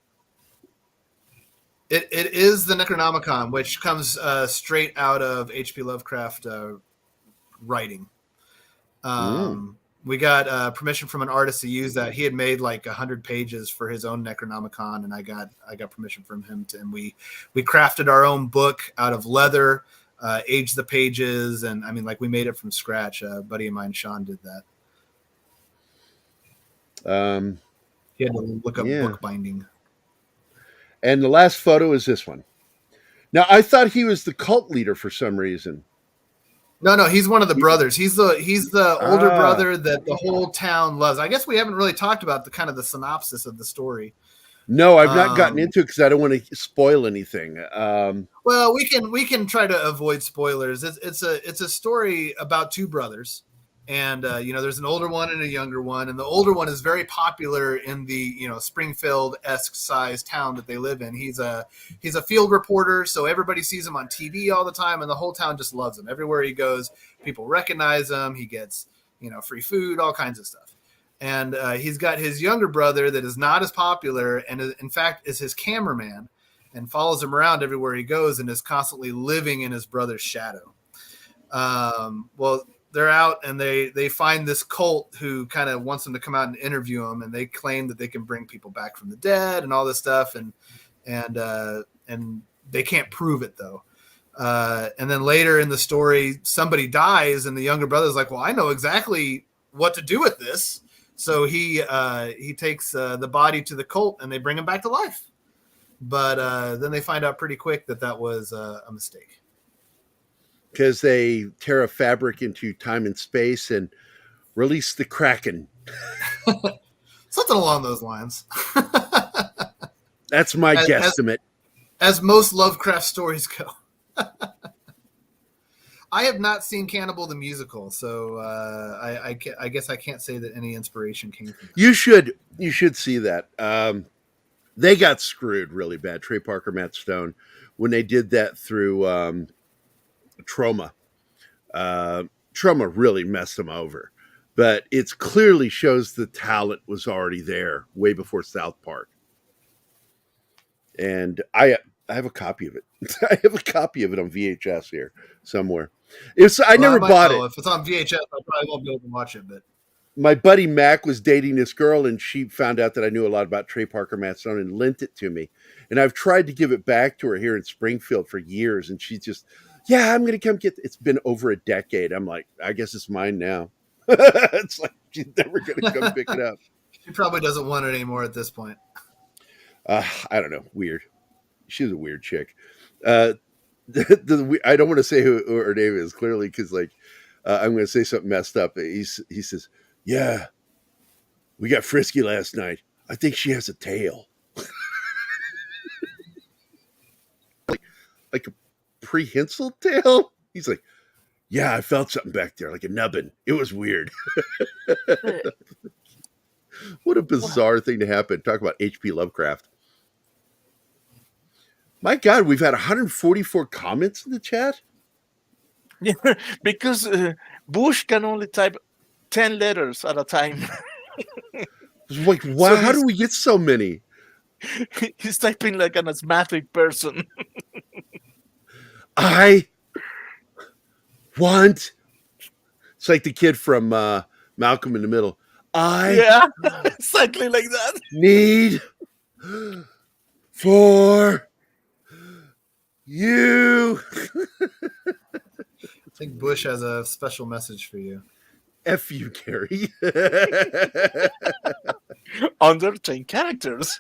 It is the Necronomicon, which comes straight out of H.P. Lovecraft writing. We got permission from an artist to use that. He had made 100 pages for his own Necronomicon, and I got permission from him and we crafted our own book out of leather, aged the pages, and we made it from scratch. A buddy of mine, Sean, did that. He had to look up book binding. And the last photo is this one. Now, I thought he was the cult leader for some reason. No, he's one of the brothers. He's the older brother that the whole town loves. I guess we haven't really talked about the synopsis of the story. No, I've not gotten into it because I don't want to spoil anything. Well, we can try to avoid spoilers. It's a story about two brothers. And, there's an older one and a younger one. And the older one is very popular in the, Springfield-esque size town that they live in. He's a field reporter, so everybody sees him on TV all the time, and the whole town just loves him. Everywhere he goes, people recognize him. He gets, free food, all kinds of stuff. And he's got his younger brother that is not as popular and, in fact, is his cameraman and follows him around everywhere he goes and is constantly living in his brother's shadow. They're out and they find this cult who kind of wants them to come out and interview them, and they claim that they can bring people back from the dead and all this stuff, and they can't prove it though. And then later in the story, somebody dies, and the younger brother's like, "Well, I know exactly what to do with this." So he takes the body to the cult, and they bring him back to life. But then they find out pretty quick that was a mistake. Because they tear a fabric into time and space and release the Kraken. Something along those lines. That's my guesstimate. As most Lovecraft stories go. I have not seen Cannibal the Musical, so I guess I can't say that any inspiration came from that. You should see that. They got screwed really bad, Trey Parker, Matt Stone, when they did that through Trauma. Trauma really messed them over. But it clearly shows the talent was already there way before South Park. And I have a copy of it. I have a copy of it on VHS here somewhere. I never bought it. If it's on VHS, I probably won't be able to watch it. But my buddy Mac was dating this girl, and she found out that I knew a lot about Trey Parker, Matt Stone, and lent it to me. And I've tried to give it back to her here in Springfield for years, and she's just, yeah, I'm going to come get it. It's been over a decade. I'm like, I guess it's mine now. It's like she's never going to come pick it up. She probably doesn't want it anymore at this point. I don't know. Weird. She's a weird chick. I don't want to say who her name is clearly because, like, I'm going to say something messed up. He says, "Yeah, we got frisky last night. I think she has a tail, like a prehensile tail." He's like, "Yeah, I felt something back there, like a nubbin. It was weird." What a bizarre thing to happen. Talk about H.P. Lovecraft. My God, we've had 144 comments in the chat. Yeah, because Bush can only type 10 letters at a time. Like, wow, how do we get so many? He's typing like an asthmatic person. I want. It's like the kid from Malcolm in the Middle. Yeah, exactly like that. Need for you. I think Bush has a special message for you. F you, Gary. Under 10 characters.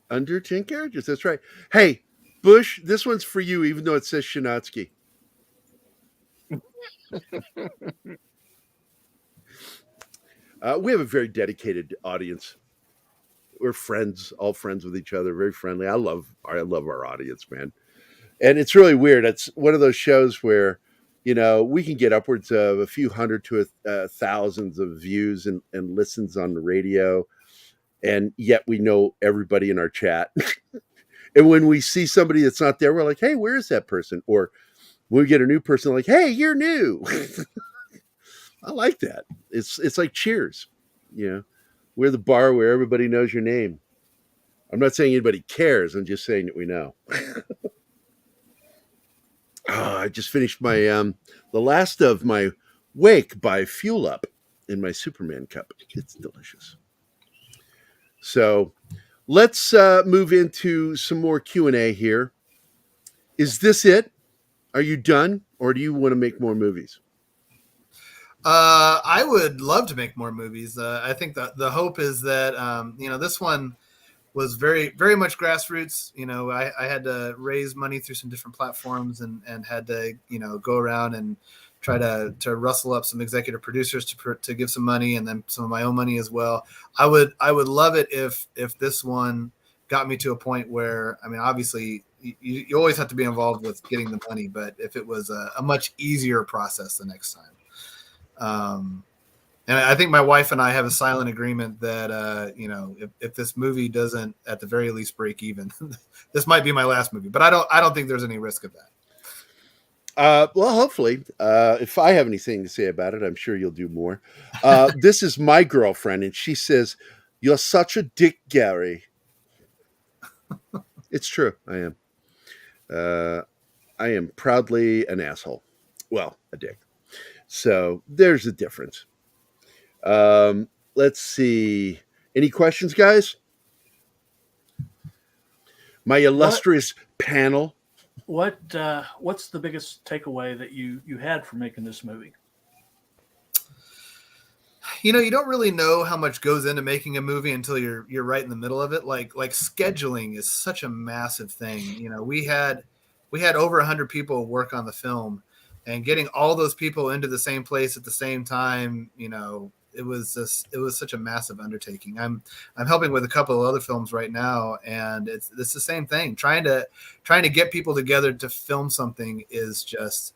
Under 10 characters, that's right. Hey, Bush, this one's for you, even though it says Shinatsky. We have a very dedicated audience. We're friends, all friends with each other, very friendly. I love our audience, man. And it's really weird. It's one of those shows where, you know, we can get upwards of a few hundred to thousands of views and listens on the radio. And yet we know everybody in our chat. And when we see somebody that's not there, we're like, hey, where is that person? Or when we get a new person, like, hey, you're new. I like that. It's like Cheers. You know, we're the bar where everybody knows your name. I'm not saying anybody cares. I'm just saying that we know. I just finished my the last of my Wake by Fuel Up in my Superman cup. It's delicious. So let's move into some more Q&A here. Is this it? Are you done? Or do you want to make more movies? I would love to make more movies. I think the hope is that, this one was very, very much grassroots. You know, I had to raise money through some different platforms and had to, go around and try to rustle up some executive producers to give some money and then some of my own money as well. I would love it if this one got me to a point where, I mean, obviously you always have to be involved with getting the money, but if it was a much easier process the next time. And I think my wife and I have a silent agreement that, if this movie doesn't at the very least break even, this might be my last movie, but I don't think there's any risk of that. Well, hopefully, if I have anything to say about it, I'm sure you'll do more. This is my girlfriend, and she says, "You're such a dick, Gary." It's true. I am. I am proudly an asshole. Well, a dick. So there's a difference. Let's see. Any questions, guys? My illustrious panel. What's the biggest takeaway that you had from making this movie? You don't really know how much goes into making a movie until you're right in the middle of it. Like scheduling is such a massive thing. We had over 100 people work on the film, and getting all those people into the same place at the same time, it was such a massive undertaking. I'm helping with a couple of other films right now, and it's the same thing. Trying to get people together to film something is just,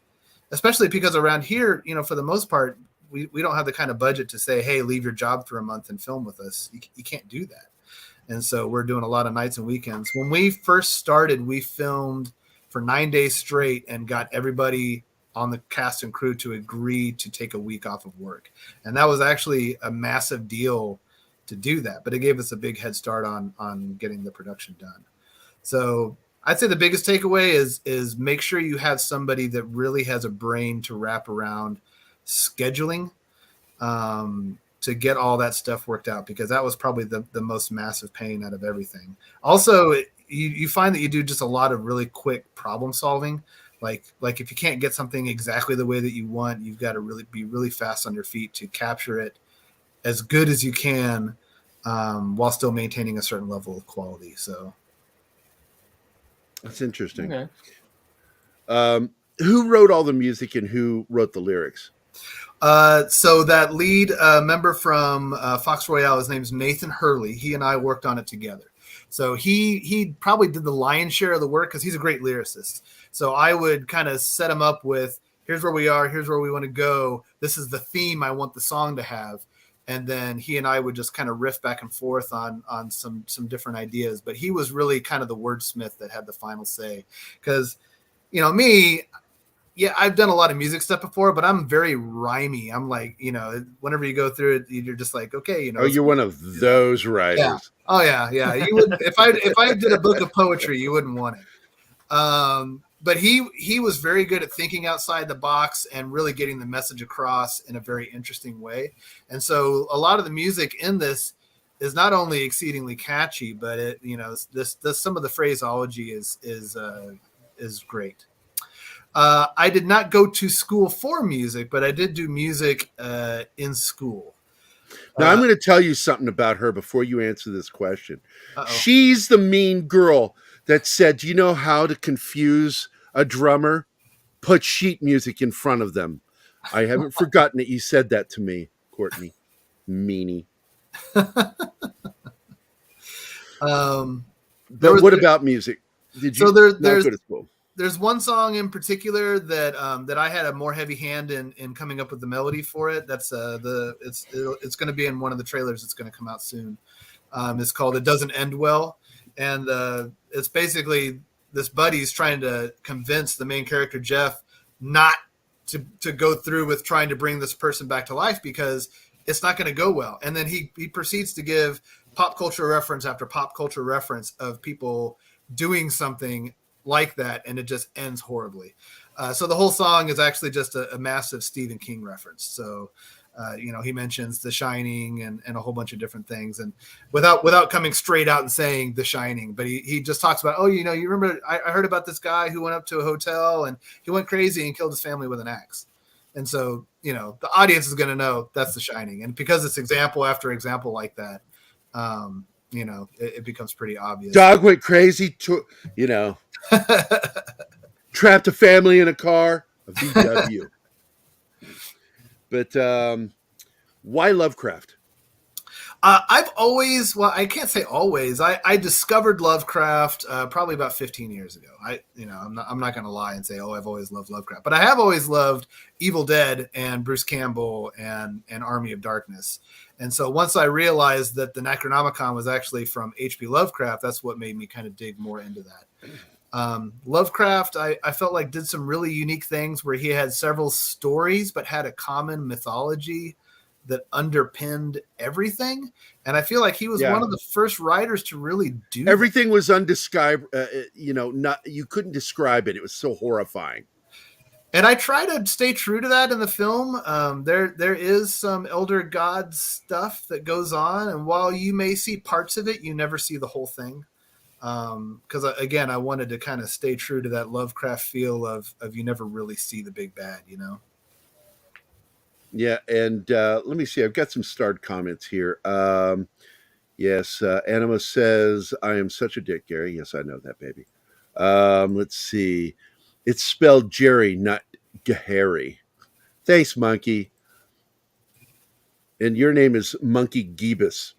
especially because around here, for the most part, we don't have the kind of budget to say, hey, leave your job for a month and film with us. You can't do that. And so we're doing a lot of nights and weekends. When we first started, we filmed for 9 days straight and got everybody on the cast and crew to agree to take a week off of work. And that was actually a massive deal to do that, but it gave us a big head start on getting the production done. So I'd say the biggest takeaway is make sure you have somebody that really has a brain to wrap around scheduling, to get all that stuff worked out, because that was probably the most massive pain out of everything. Also, you find that you do just a lot of really quick problem solving. Like if you can't get something exactly the way that you want, you've got to really be really fast on your feet to capture it as good as you can, while still maintaining a certain level of quality. So that's interesting. Okay. Who wrote all the music and who wrote the lyrics? So that lead member from Fox Royale, his name's Nathan Hurley. He and I worked on it together. So he probably did the lion's share of the work because he's a great lyricist. So I would kind of set him up with, here's where we are, here's where we want to go. This is the theme I want the song to have. And then he and I would just kind of riff back and forth on some different ideas. But he was really kind of the wordsmith that had the final say. Because, me, yeah, I've done a lot of music stuff before, but I'm very rhymey. I'm like, whenever you go through it, you're just like, okay, Oh, you're one of those writers. Yeah. Oh yeah. You would, if I did a book of poetry, you wouldn't want it. But he was very good at thinking outside the box and really getting the message across in a very interesting way. And so a lot of the music in this is not only exceedingly catchy, but it, this some of the phraseology is great. I did not go to school for music, but I did do music in school. Now, I'm going to tell you something about her before you answer this question. Uh-oh. She's the mean girl that said, do you know how to confuse a drummer? Put sheet music in front of them. I haven't forgotten that you said that to me, Courtney. Meanie. What about music? Did you not go to school? There's one song in particular that I had a more heavy hand in coming up with the melody for it. That's it's going to be in one of the trailers that's going to come out soon. It's called "It Doesn't End Well," and it's basically this buddy's trying to convince the main character Jeff not to go through with trying to bring this person back to life because it's not going to go well. And then he proceeds to give pop culture reference after pop culture reference of people doing something like that, and it just ends horribly. So the whole song is actually just a massive Stephen King reference. So, he mentions The Shining and a whole bunch of different things, and without coming straight out and saying The Shining, but he just talks about, you remember I heard about this guy who went up to a hotel and he went crazy and killed his family with an axe. And so, the audience is going to know that's The Shining. And because it's example after example like that, it becomes pretty obvious. Dog went crazy, trapped a family in a car, a VW. But why Lovecraft? I've always, I can't say always. I discovered Lovecraft probably about 15 years ago. I'm not going to lie and say, I've always loved Lovecraft, but I have always loved Evil Dead and Bruce Campbell and Army of Darkness. And so once I realized that the Necronomicon was actually from H.P. Lovecraft, that's what made me kind of dig more into that. Lovecraft, I felt like did some really unique things where he had several stories, but had a common mythology that underpinned everything. And I feel like he was one of the first writers to really do everything that. Was undescribed, you couldn't describe it. It was so horrifying. And I try to stay true to that in the film. There is some elder god stuff that goes on, and while you may see parts of it, you never see the whole thing. Because again, I wanted to kind of stay true to that Lovecraft feel of you never really see the big bad, Yeah, and let me see. I've got some starred comments here. Yes, Anima says, I am such a dick, Gary. Yes, I know that, baby. Let's see. It's spelled Jerry, not Gahary. Thanks, Monkey. And your name is Monkey Giebus.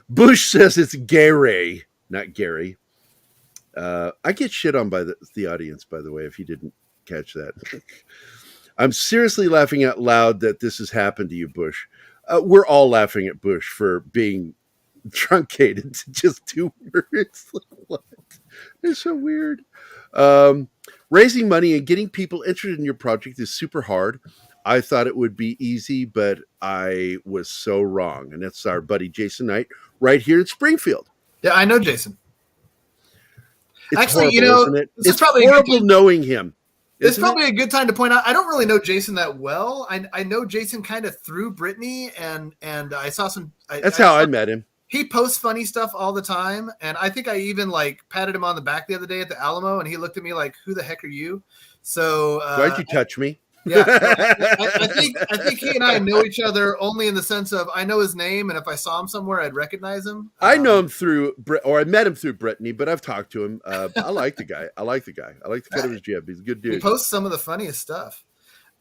Bush says it's Gary, not Gary. I get shit on by the audience, by the way, if you didn't catch that. I'm seriously laughing out loud that this has happened to you, Bush. We're all laughing at Bush for being truncated to just 2 words. Like, what? It's so weird. Raising money and getting people interested in your project is super hard. I thought it would be easy, but I was so wrong. And that's our buddy Jason Knight right here in Springfield. Yeah, I know Jason. It's Actually, horrible, isn't it? this is It's probably horrible knowing him. It's probably a good time to point out. I don't really know Jason that well. I know Jason kind of through Brittany, and I saw some. That's how I met him. He posts funny stuff all the time, and I think I even like patted him on the back the other day at the Alamo, and he looked at me like, "Who the heck are you?" So why'd you touch me? Yeah, I think he and I know each other only in the sense of I know his name, and if I saw him somewhere, I'd recognize him. I know him through, or I met him through Brittany, but I've talked to him. I like the guy. I like the cut of his jib. He's a good dude. He posts some of the funniest stuff.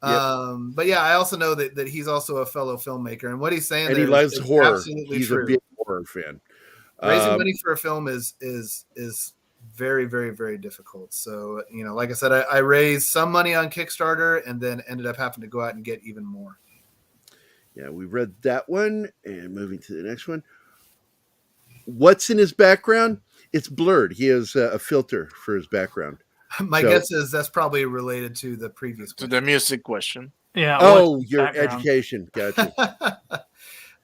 Yep. But yeah, I also know that he's also a fellow filmmaker, and what he's saying and there he loves is horror. Absolutely He's true. a big horror fan. Raising money for a film is very, very, very difficult. So, like I said, I raised some money on Kickstarter and then ended up having to go out and get even more. Yeah, we read that one and moving to the next one. What's in his background? It's blurred. He has a filter for his background. My guess is that's probably related to the previous to the music question. Yeah. Oh, your education. Gotcha.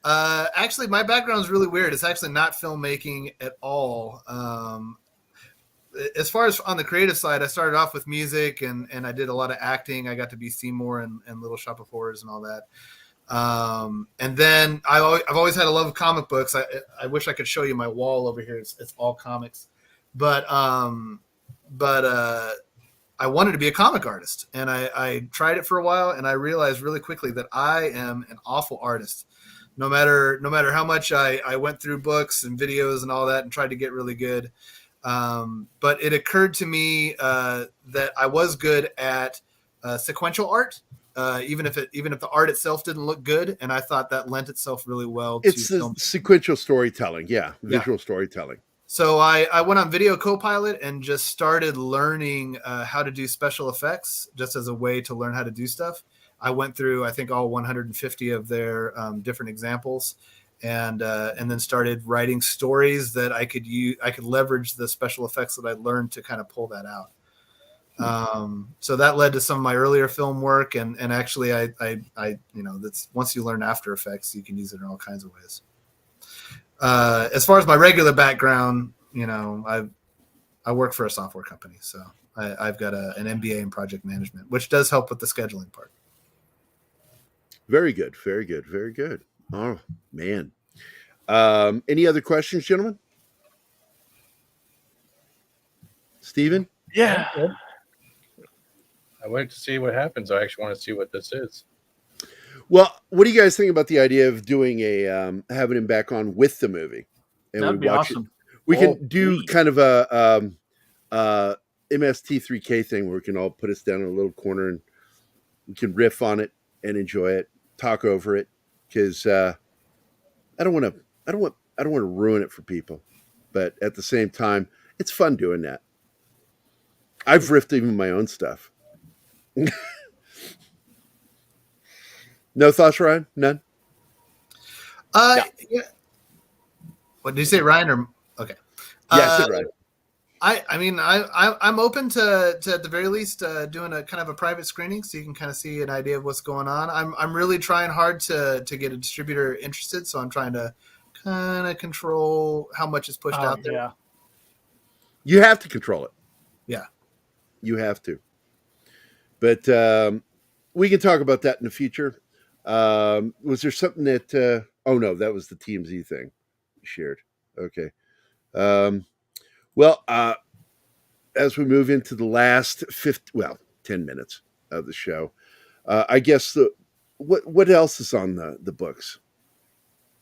Actually, my background is really weird. It's actually not filmmaking at all. As far as on the creative side, I started off with music and I did a lot of acting. I got to be Seymour and Little Shop of Horrors and all that. And then I've always had a love of comic books. I wish I could show you my wall over here. It's all comics, but I wanted to be a comic artist, and I tried it for a while, and I realized really quickly that I am an awful artist. No matter how much I went through books and videos and all that and tried to get really good. But it occurred to me that I was good at sequential art, even if the art itself didn't look good, and I thought that lent itself really well to film. Sequential storytelling, visual storytelling. So I went on Video Copilot and just started learning how to do special effects, just as a way to learn how to do stuff. I went through, I think, all 150 of their different examples. And then started writing stories that I could use. I could leverage the special effects that I learned to kind of pull that out. So that led to some of my earlier film work, and actually, I that's once you learn After Effects, you can use it in all kinds of ways. As far as my regular background, I work for a software company, so I've got an MBA in project management, which does help with the scheduling part. Very good, very good, very good. Oh man. Any other questions, gentlemen? Steven? Yeah. I wait to see what happens. I actually want to see what this is. Well, what do you guys think about the idea of doing having him back on with the movie? And That'd be awesome. We can do kind of a MST3K thing where we can all put us down in a little corner and we can riff on it and enjoy it, talk over it, because I don't want to ruin it for people, but at the same time, it's fun doing that. I've riffed even my own stuff. No thoughts, Ryan? None? Yeah. What did you say, Ryan? Or okay. Yeah, I said Ryan. I'm open to at the very least doing a kind of a private screening so you can kind of see an idea of what's going on. I'm really trying hard to get a distributor interested, so I'm trying to kind of control how much is pushed out there. Yeah. You have to control it. Yeah. You have to. But we can talk about that in the future. Was there something that oh no, that was the TMZ thing you shared. Okay. Well, as we move into the last 10 minutes of the show, I guess what else is on the books?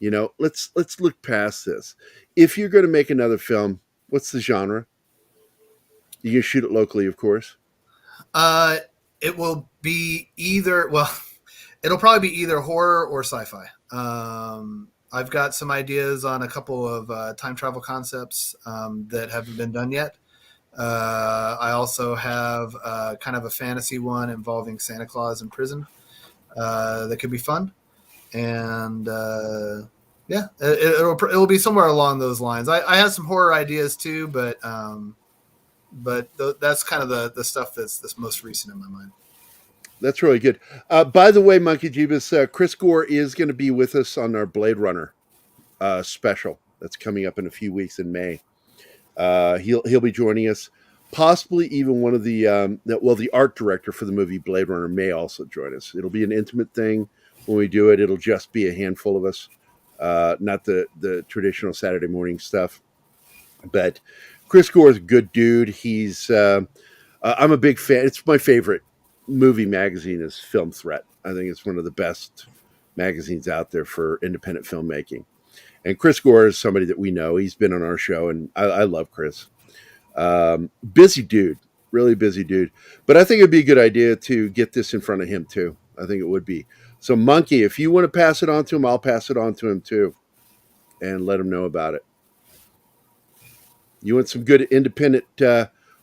Let's look past this. If you're going to make another film, what's the genre? You can shoot it locally, of course. It will be either. Well, It'll probably be either horror or sci-fi. I've got some ideas on a couple of time travel concepts that haven't been done yet. I also have kind of a fantasy one involving Santa Claus in prison that could be fun. And yeah, it'll be somewhere along those lines. I have some horror ideas too, but that's kind of the stuff that's most recent in my mind. That's really good. By the way, Monkey Jeebus, Chris Gore is going to be with us on our Blade Runner special that's coming up in a few weeks in May. He'll be joining us. Possibly even one of the art director for the movie Blade Runner may also join us. It'll be an intimate thing when we do it. It'll just be a handful of us, not the traditional Saturday morning stuff. But Chris Gore is a good dude. He's I'm a big fan. It's my favorite movie magazine is Film Threat. I think it's one of the best magazines out there for independent filmmaking. And Chris Gore is somebody that we know. He's been on our show, and I love Chris. Busy dude, really busy dude. But I think it'd be a good idea to get this in front of him too. I think it would be. So Monkey, if you want to pass it on to him, I'll pass it on to him too and let him know about it. You want some good independent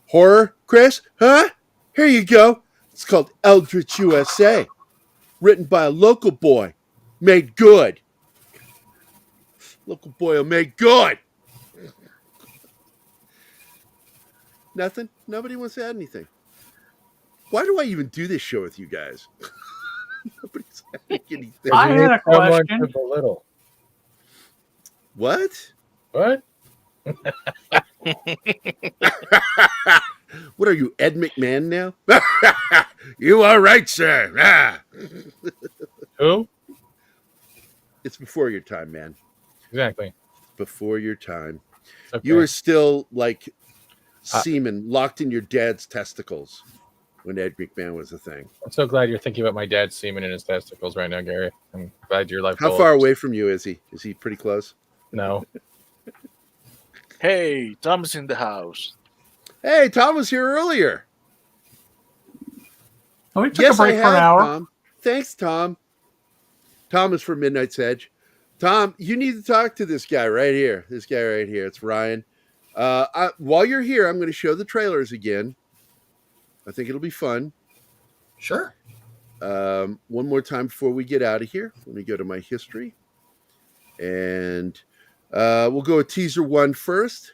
horror, Chris? Huh? Here you go. It's called Eldritch USA. Written by a local boy. Made good. Local boy will make good. Nothing? Nobody wants to add anything. Why do I even do this show with you guys? Nobody's adding anything. I had a question. Little. What? What? What are you, Ed McMahon now? You are right, sir. Ah. Who? It's before your time, man. Exactly. Before your time. Okay. You were still like semen locked in your dad's testicles when Ed McMahon was a thing. I'm so glad you're thinking about my dad's semen in his testicles right now, Gary. I'm glad your life. How far away from you is he? Is he pretty close? No. Hey, Tom's in the house. Hey, Tom was here earlier. Oh, we took a break for an hour. Tom. Thanks, Tom. Tom is from Midnight's Edge. Tom, you need to talk to this guy right here. This guy right here. It's Ryan. While you're here, I'm going to show the trailers again. I think it'll be fun. Sure. One more time before we get out of here. Let me go to my history. And we'll go with teaser 1 first.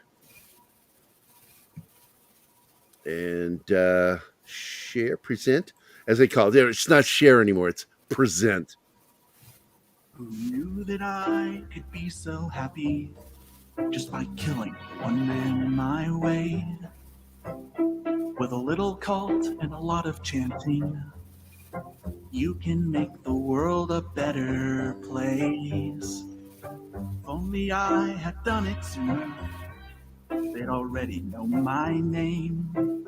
And share, present, as they call it. It's not share anymore. It's present. Who knew that I could be so happy just by killing one man in my way? With a little cult and a lot of chanting, you can make the world a better place. If only I had done it sooner, they'd already know my name.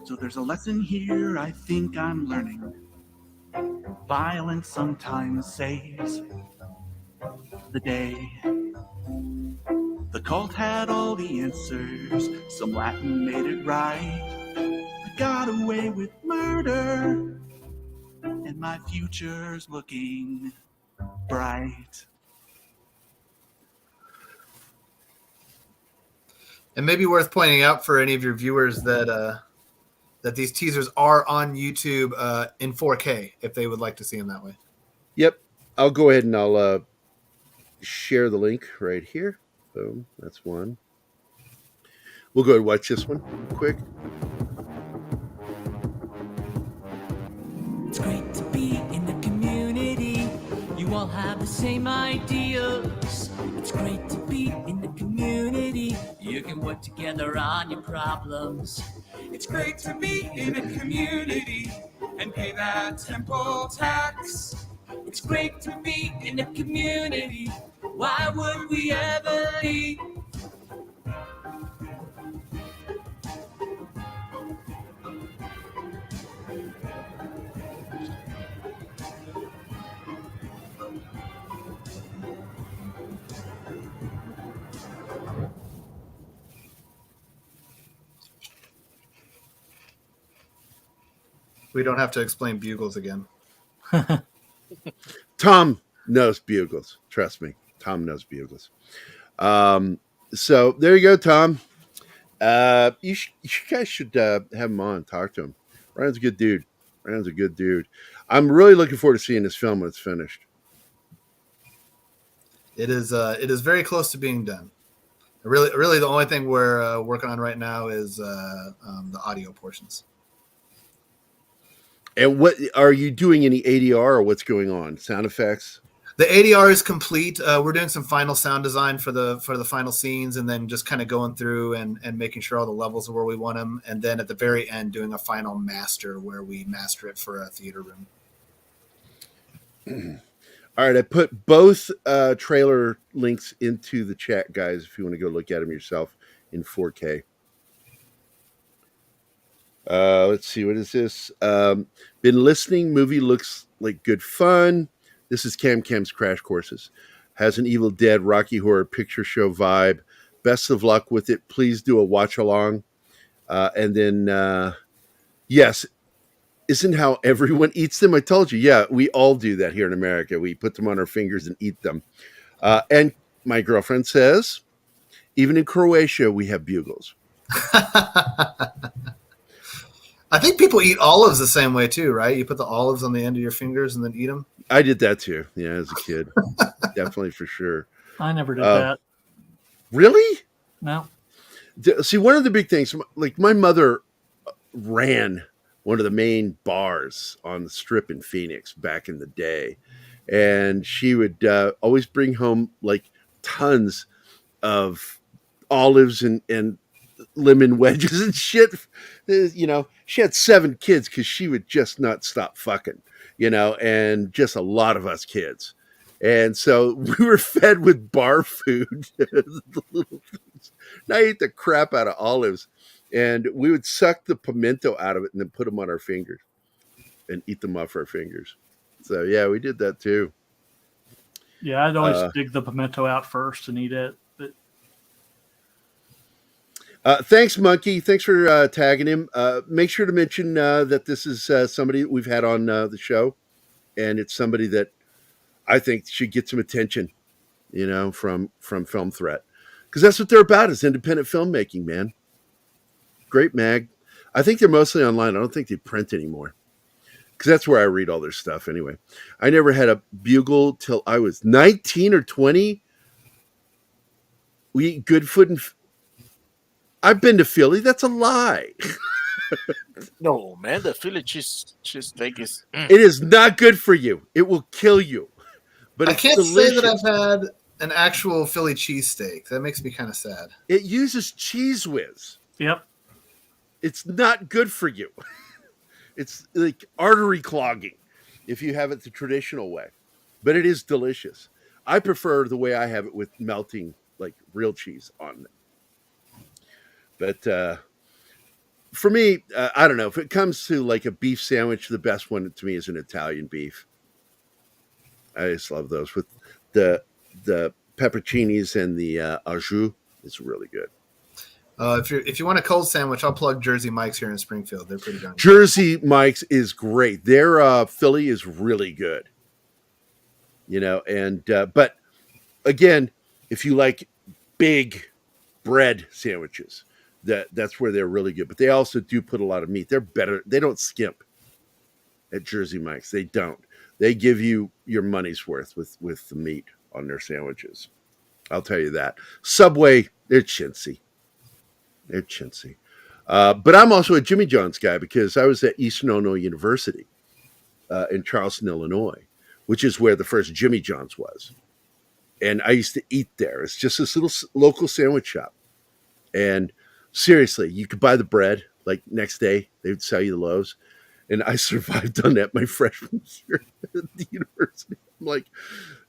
So there's a lesson here I think I'm learning. Violence sometimes saves the day. The cult had all the answers, some Latin made it right. I got away with murder, and my future's looking bright. It may be worth pointing out for any of your viewers that that these teasers are on YouTube in 4K if they would like to see them that way. Yep. I'll go ahead and I'll share the link right here. Boom. That's one. We'll go ahead and watch this one quick. It's great to be in the community. You all have the same ideas. It's great to be in the community. You can work together on your problems. It's great to be in a community and pay that temple tax. It's great to be in a community. Why would we ever leave? We don't have to explain bugles again. Tom knows bugles. Trust me. Tom knows bugles. So there you go, Tom. You guys should have him on, talk to him. Ryan's a good dude. Ryan's a good dude. I'm really looking forward to seeing this film when it's finished. It is very close to being done. Really, the only thing we're working on right now is the audio portions. And what are you doing? Any ADR or what's going on? Sound effects? The ADR is complete. We're doing some final sound design for the final scenes, and then just kind of going through and making sure all the levels are where we want them. And then at the very end, doing a final master where we master it for a theater room. All right, I put both trailer links into the chat, guys, if you want to go look at them yourself in 4K. Let's see, what is this? Been listening. Movie looks like good fun. This is Cam's Crash Courses. Has an Evil Dead, Rocky Horror Picture Show vibe. Best of luck with it. Please do a watch along. And then, yes, isn't how everyone eats them? I told you, yeah, we all do that here in America. We put them on our fingers and eat them. And my girlfriend says, even in Croatia, we have bugles. I think people eat olives the same way too, right? You put the olives on the end of your fingers and then eat them. I did that too. Yeah, as a kid. Definitely, for sure. I never did that. Really? No. See, one of the big things, like my mother ran one of the main bars on the Strip in Phoenix back in the day. And she would always bring home like tons of olives and lemon wedges and shit. You know, she had 7 kids because she would just not stop fucking, you know, and just a lot of us kids. And so we were fed with bar food. And I ate the crap out of olives. And we would suck the pimento out of it and then put them on our fingers and eat them off our fingers. So, yeah, we did that too. Yeah, I'd always dig the pimento out first and eat it. But thanks, Monkey. Thanks for tagging him. Make sure to mention that this is somebody that we've had on the show. And it's somebody that I think should get some attention, you know, from Film Threat. Because that's what they're about, is independent filmmaking, man. Great mag. I think they're mostly online. I don't think they print anymore. Because that's where I read all their stuff anyway. I never had a bugle till I was 19 or 20. We eat good food and... I've been to Philly. That's a lie. No, man, the Philly cheesesteak is... It is not good for you. It will kill you. But I it's can't delicious. say that I've had an actual Philly cheesesteak. That makes me kind of sad. It uses Cheese Whiz. Yep. It's not good for you. It's like artery clogging if you have it the traditional way. But it is delicious. I prefer the way I have it with melting like real cheese on it. But for me, I don't know. If it comes to like a beef sandwich, the best one to me is an Italian beef. I just love those with the pepperoncinis and the au jus. It's really good. If you want a cold sandwich, I'll plug Jersey Mike's here in Springfield. They're pretty darn good. Jersey Mike's is great. Their Philly is really good. You know, and but again, if you like big bread sandwiches, that's where they're really good. But they also do put a lot of meat. They're better. They don't skimp at Jersey Mike's. They don't. They give you your money's worth with the meat on their sandwiches. I'll tell you that. Subway, they're chintzy. They're chintzy. But I'm also a Jimmy John's guy because I was at Eastern Illinois University in Charleston, Illinois, which is where the first Jimmy John's was. And I used to eat there. It's just this little local sandwich shop. And seriously, you could buy the bread. Like next day, they would sell you the loaves. And I survived on that my freshman year at the university. I'm like,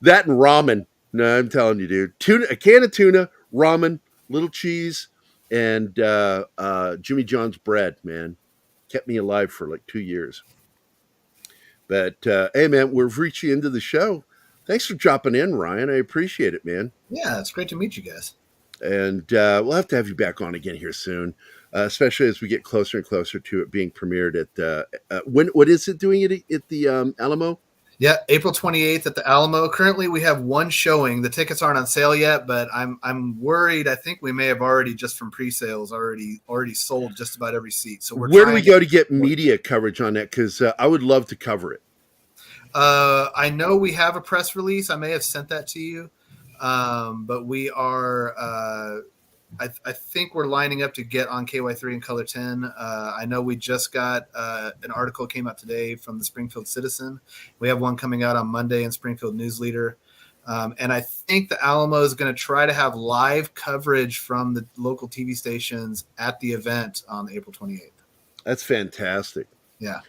that and ramen. No, I'm telling you, dude. A can of tuna, ramen, little cheese, and Jimmy John's bread, man. Kept me alive for like 2 years. But, hey, man, we've reached the end of the show. Thanks for dropping in, Ryan. I appreciate it, man. Yeah, it's great to meet you guys. And we'll have to have you back on again here soon, especially as we get closer and closer to it being premiered at what is it doing at the Alamo? Yeah, April 28th at the Alamo. Currently, we have one showing. The tickets aren't on sale yet, but I'm worried. I think we may have already, just from pre-sales, already sold just about every seat. So Where do we go to get media coverage on that? Because I would love to cover it. I know we have a press release. I may have sent that to you, but we are. I think we're lining up to get on KY3 and Color 10. I know we just got an article came out today from the Springfield Citizen. We have one coming out on Monday in Springfield News Leader. And I think the Alamo is going to try to have live coverage from the local TV stations at the event on April 28th. That's fantastic. Yeah.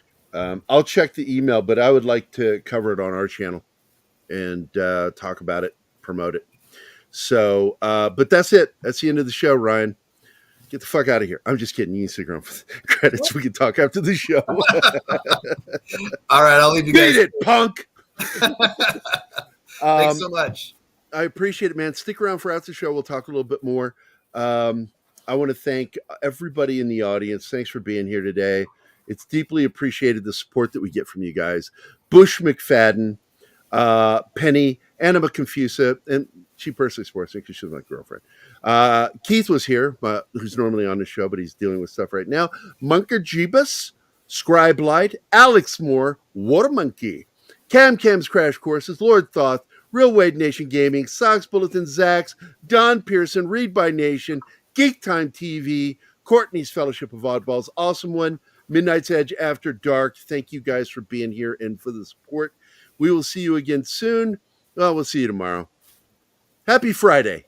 I'll check the email, but I would like to cover it on our channel and talk about it, promote it. So, but that's it. That's the end of the show, Ryan. Get the fuck out of here. I'm just kidding. You can stick around for the credits. We can talk after the show. All right, I'll leave you guys. Beat it, punk. Thanks so much. I appreciate it, man. Stick around for after the show. We'll talk a little bit more. I want to thank everybody in the audience. Thanks for being here today. It's deeply appreciated, the support that we get from you guys. Bush McFadden, Penny, Anima Confusa, and she personally supports me because she's my girlfriend. Keith was here, who's normally on the show, but he's dealing with stuff right now. Munker Jeebus, Scribe Light, Alex Moore, Water Monkey, Cam's Crash Courses, Lord Thoth, Real Wade Nation Gaming, Sox Bulletin, Zax, Don Pearson, Read by Nation, Geek Time TV, Courtney's Fellowship of Oddballs, Awesome One, Midnight's Edge After Dark. Thank you guys for being here and for the support. We will see you again soon. Well, we'll see you tomorrow. Happy Friday.